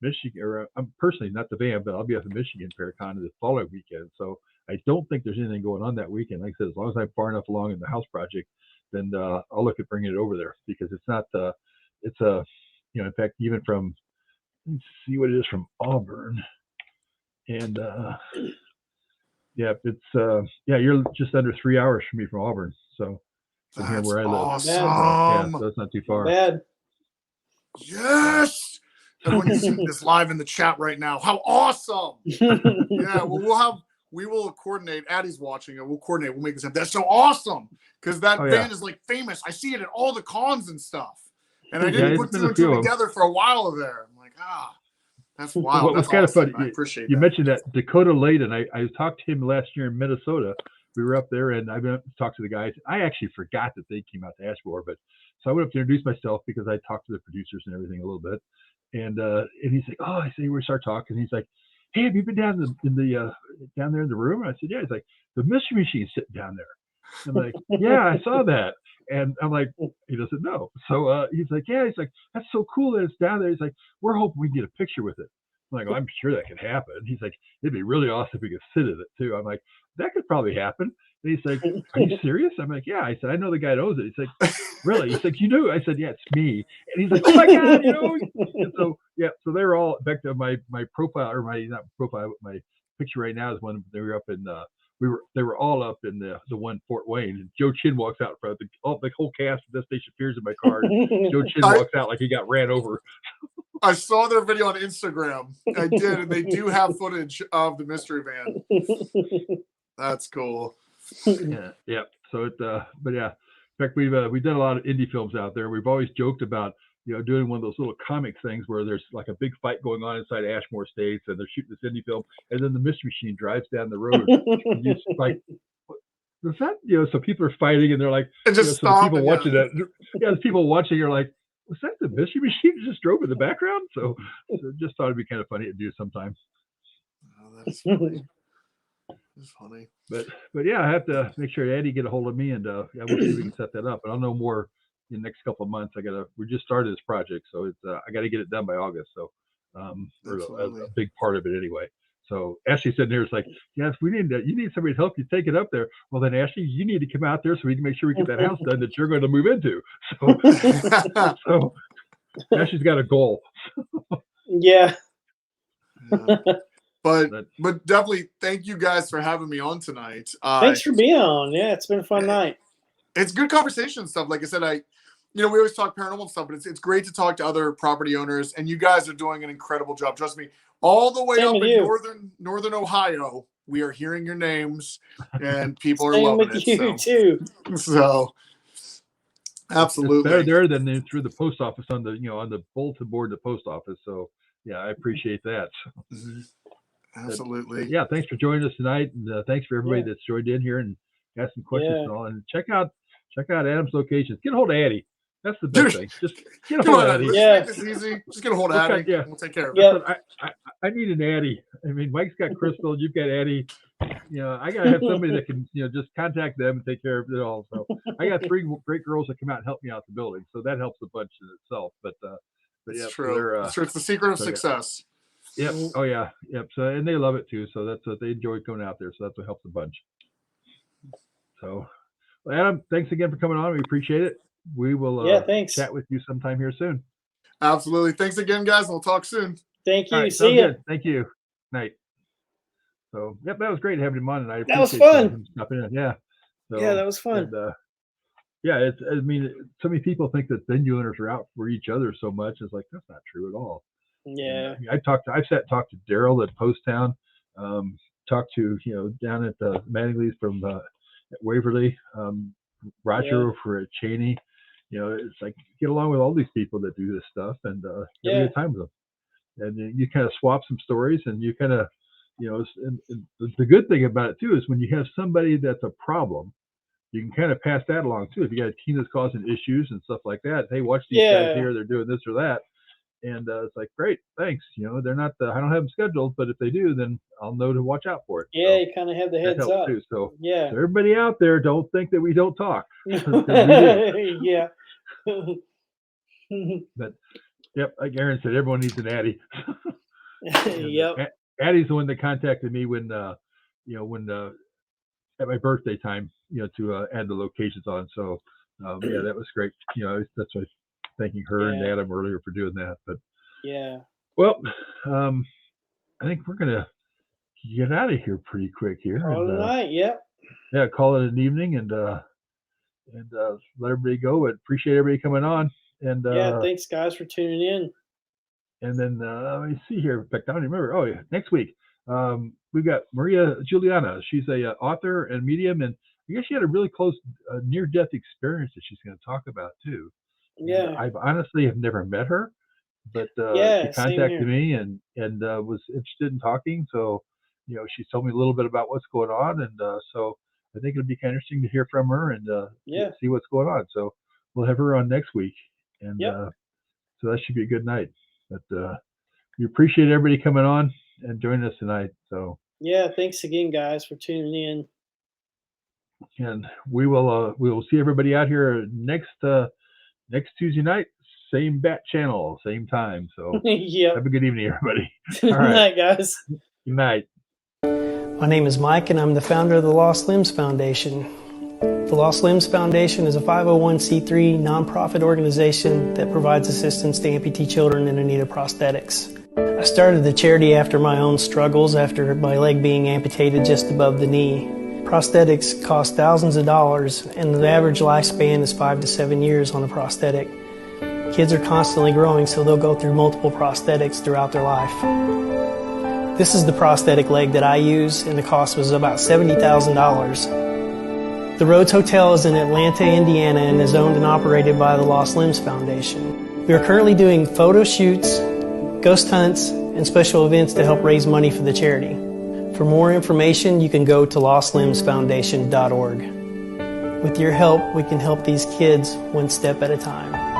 Michigan, or I'm personally not the van, but I'll be up in Michigan Paracon the following weekend. So I don't think there's anything going on that weekend. Like I said, as long as I'm far enough along in the house project, then I'll look at bringing it over there because it's not it's a in fact even from let's see what it is from Auburn, and it's you're just under 3 hours from me from Auburn, so from here where I live. Awesome. Yeah, so it's not too far. Bad. Yes. Everyone's seeing this live in the chat right now. How awesome! Yeah, well, we will coordinate. Addie's watching it. We'll coordinate. We'll make this up. That's so awesome because that band is like famous. I see it at all the cons and stuff. And I didn't put two and two together for a while there. I'm like, that's wild. Well, that's kind of awesome. funny. I appreciate you that. mentioned that Dakota Layden. I talked to him last year in Minnesota. We were up there, and I went up to talk to the guys. I actually forgot that they came out to Ashmore, but so I went up to introduce myself because I talked to the producers and everything a little bit. And he's like, oh, I say we start talking. He's like, hey, have you been down down there in the room? And I said, yeah. He's like, the mystery machine's sitting down there. I'm like, yeah, I saw that. And I'm like, he doesn't know. So he's like, yeah. He's like, that's so cool that it's down there. He's like, we're hoping we can get a picture with it. I'm like, well, I'm sure that could happen. He's like, it'd be really awesome if we could sit in it too. I'm like, that could probably happen. And he's like, are you serious? I'm like, yeah. I said, I know the guy that owns it. He's like, really? He's like, you do? I said, yeah, it's me. And he's like, oh my God, you know? And so, yeah, so they were all back to my profile, or not profile, but my picture right now is when they were up in, they were all up in the one Fort Wayne. And Joe Chin walks out in front of the whole cast of Destination appears in my car. Joe Chin walks out like he got ran over. I saw their video on Instagram. I did, and they do have footage of the mystery van. That's cool. Yeah. So it, but yeah, in fact, we've done a lot of indie films out there. We've always joked about, doing one of those little comic things where there's like a big fight going on inside Ashmore Estates, and they're shooting this indie film, and then the mystery machine drives down the road. And you just like, was that, so people are fighting, and they're like, and just so the people watching that, the people watching are like, was that the mystery machine that just drove in the background? So just thought it'd be kind of funny to do sometime. Oh, that's funny. It's funny. But yeah, I have to make sure Eddie get a hold of me, and we'll see if we can set that up. But I'll know more in the next couple of months. We just started this project, so it's I got to get it done by August. So a big part of it anyway. So Ashley sitting here is like, yes, you need somebody to help you take it up there. Well, then Ashley, you need to come out there so we can make sure we get that house done that you're going to move into. So Ashley's got a goal. Yeah. But definitely thank you guys for having me on tonight. Thanks for being on. Yeah, it's been a fun night. It's good conversation and stuff. Like I said, we always talk paranormal and stuff, but it's great to talk to other property owners, and you guys are doing an incredible job. Trust me, all the way up in northern Ohio, we are hearing your names, and people are loving it. You too. So absolutely, it's better there than through the post office on the bulletin board of the post office. So yeah, I appreciate that. Mm-hmm. Absolutely. But yeah, thanks for joining us tonight, and thanks for everybody that's joined in here and asked some questions and all. And check out Adam's locations. Get a hold of Addie. That's the best thing. Just get a hold of Addie. Yeah, make this easy. Just get a hold of Addie. Yeah, we'll take care of it. I need an Addie. I mean, Mike's got Crystal. You've got Addie. I gotta have somebody that can just contact them and take care of it all. So I got 3 great girls that come out and help me out the building. So that helps a bunch in itself. But yeah, true. It's the secret of success. Yep. Oh yeah. Yep. So, and they love it too. So that's what they enjoy going out there. So that's what helps a bunch. So, well, Adam, thanks again for coming on. We appreciate it. We will chat with you sometime here soon. Absolutely. Thanks again, guys. We'll talk soon. Thank you. Right, see you. Thank you. Night. So, yep, that was great having him on tonight. That was fun. Yeah. So, yeah, that was fun. And, yeah, so many people think that venue owners are out for each other so much. It's like, that's not true at all. Yeah. I've talked to Daryl at Post Town, talked to, down at the Mattingly's from at Waverly, Roger over at Cheney. It's like get along with all these people that do this stuff and have a good time with them. And you kind of swap some stories, and you kind of, and the good thing about it too is when you have somebody that's a problem, you can kind of pass that along too. If you got a team that's causing issues and stuff like that, hey, watch these guys here, they're doing this or that. And it's like, great, thanks. They're not I don't have them scheduled, but if they do, then I'll know to watch out for it. Yeah, so you kind of have the heads up. Too. So yeah, so everybody out there, don't think that we don't talk. We yeah. But yep, like Aaron said, everyone needs an Addie. Yep. Addie's the one that contacted me when at my birthday time, to add the locations on. So yeah, that was great. That's why. Thanking her and Adam earlier for doing that. But yeah, well, I think we're gonna get out of here pretty quick here. Call it a night. Yep. Yeah, call it an evening and let everybody go. But appreciate everybody coming on. And thanks guys for tuning in. And then let me see here. In fact, I don't remember. Oh yeah, next week we we've got Maria Juliana. She's a author and medium, and I guess she had a really close near-death experience that she's going to talk about too. Yeah. And I've honestly have never met her, but Yeah, she same contacted here. me and was interested in talking. So, she's told me a little bit about what's going on, and so I think it'll be kind of interesting to hear from her and Yeah. see what's going on. So we'll have her on next week, and Yep. so that should be a good night. But we appreciate everybody coming on and joining us tonight. So, Yeah, thanks again, guys, for tuning in. and we will see everybody out here next Tuesday night, same bat channel, same time. So Yep. have a good evening, everybody. Good All right. night, guys. Good night. My name is Mike, and I'm the founder of the Lost Limbs Foundation. The Lost Limbs Foundation is a 501c3 nonprofit organization that provides assistance to amputee children in need of prosthetics. I started the charity after my own struggles after my leg being amputated just above the knee. Prosthetics cost thousands of dollars, and the average lifespan is 5 to 7 years on a prosthetic. Kids are constantly growing, so they'll go through multiple prosthetics throughout their life. This is the prosthetic leg that I use, and the cost was about $70,000. The Rhodes Hotel is in Atlanta, Indiana, and is owned and operated by the Lost Limbs Foundation. We are currently doing photo shoots, ghost hunts, and special events to help raise money for the charity. For more information, you can go to lostlimbsfoundation.org. With your help, we can help these kids one step at a time.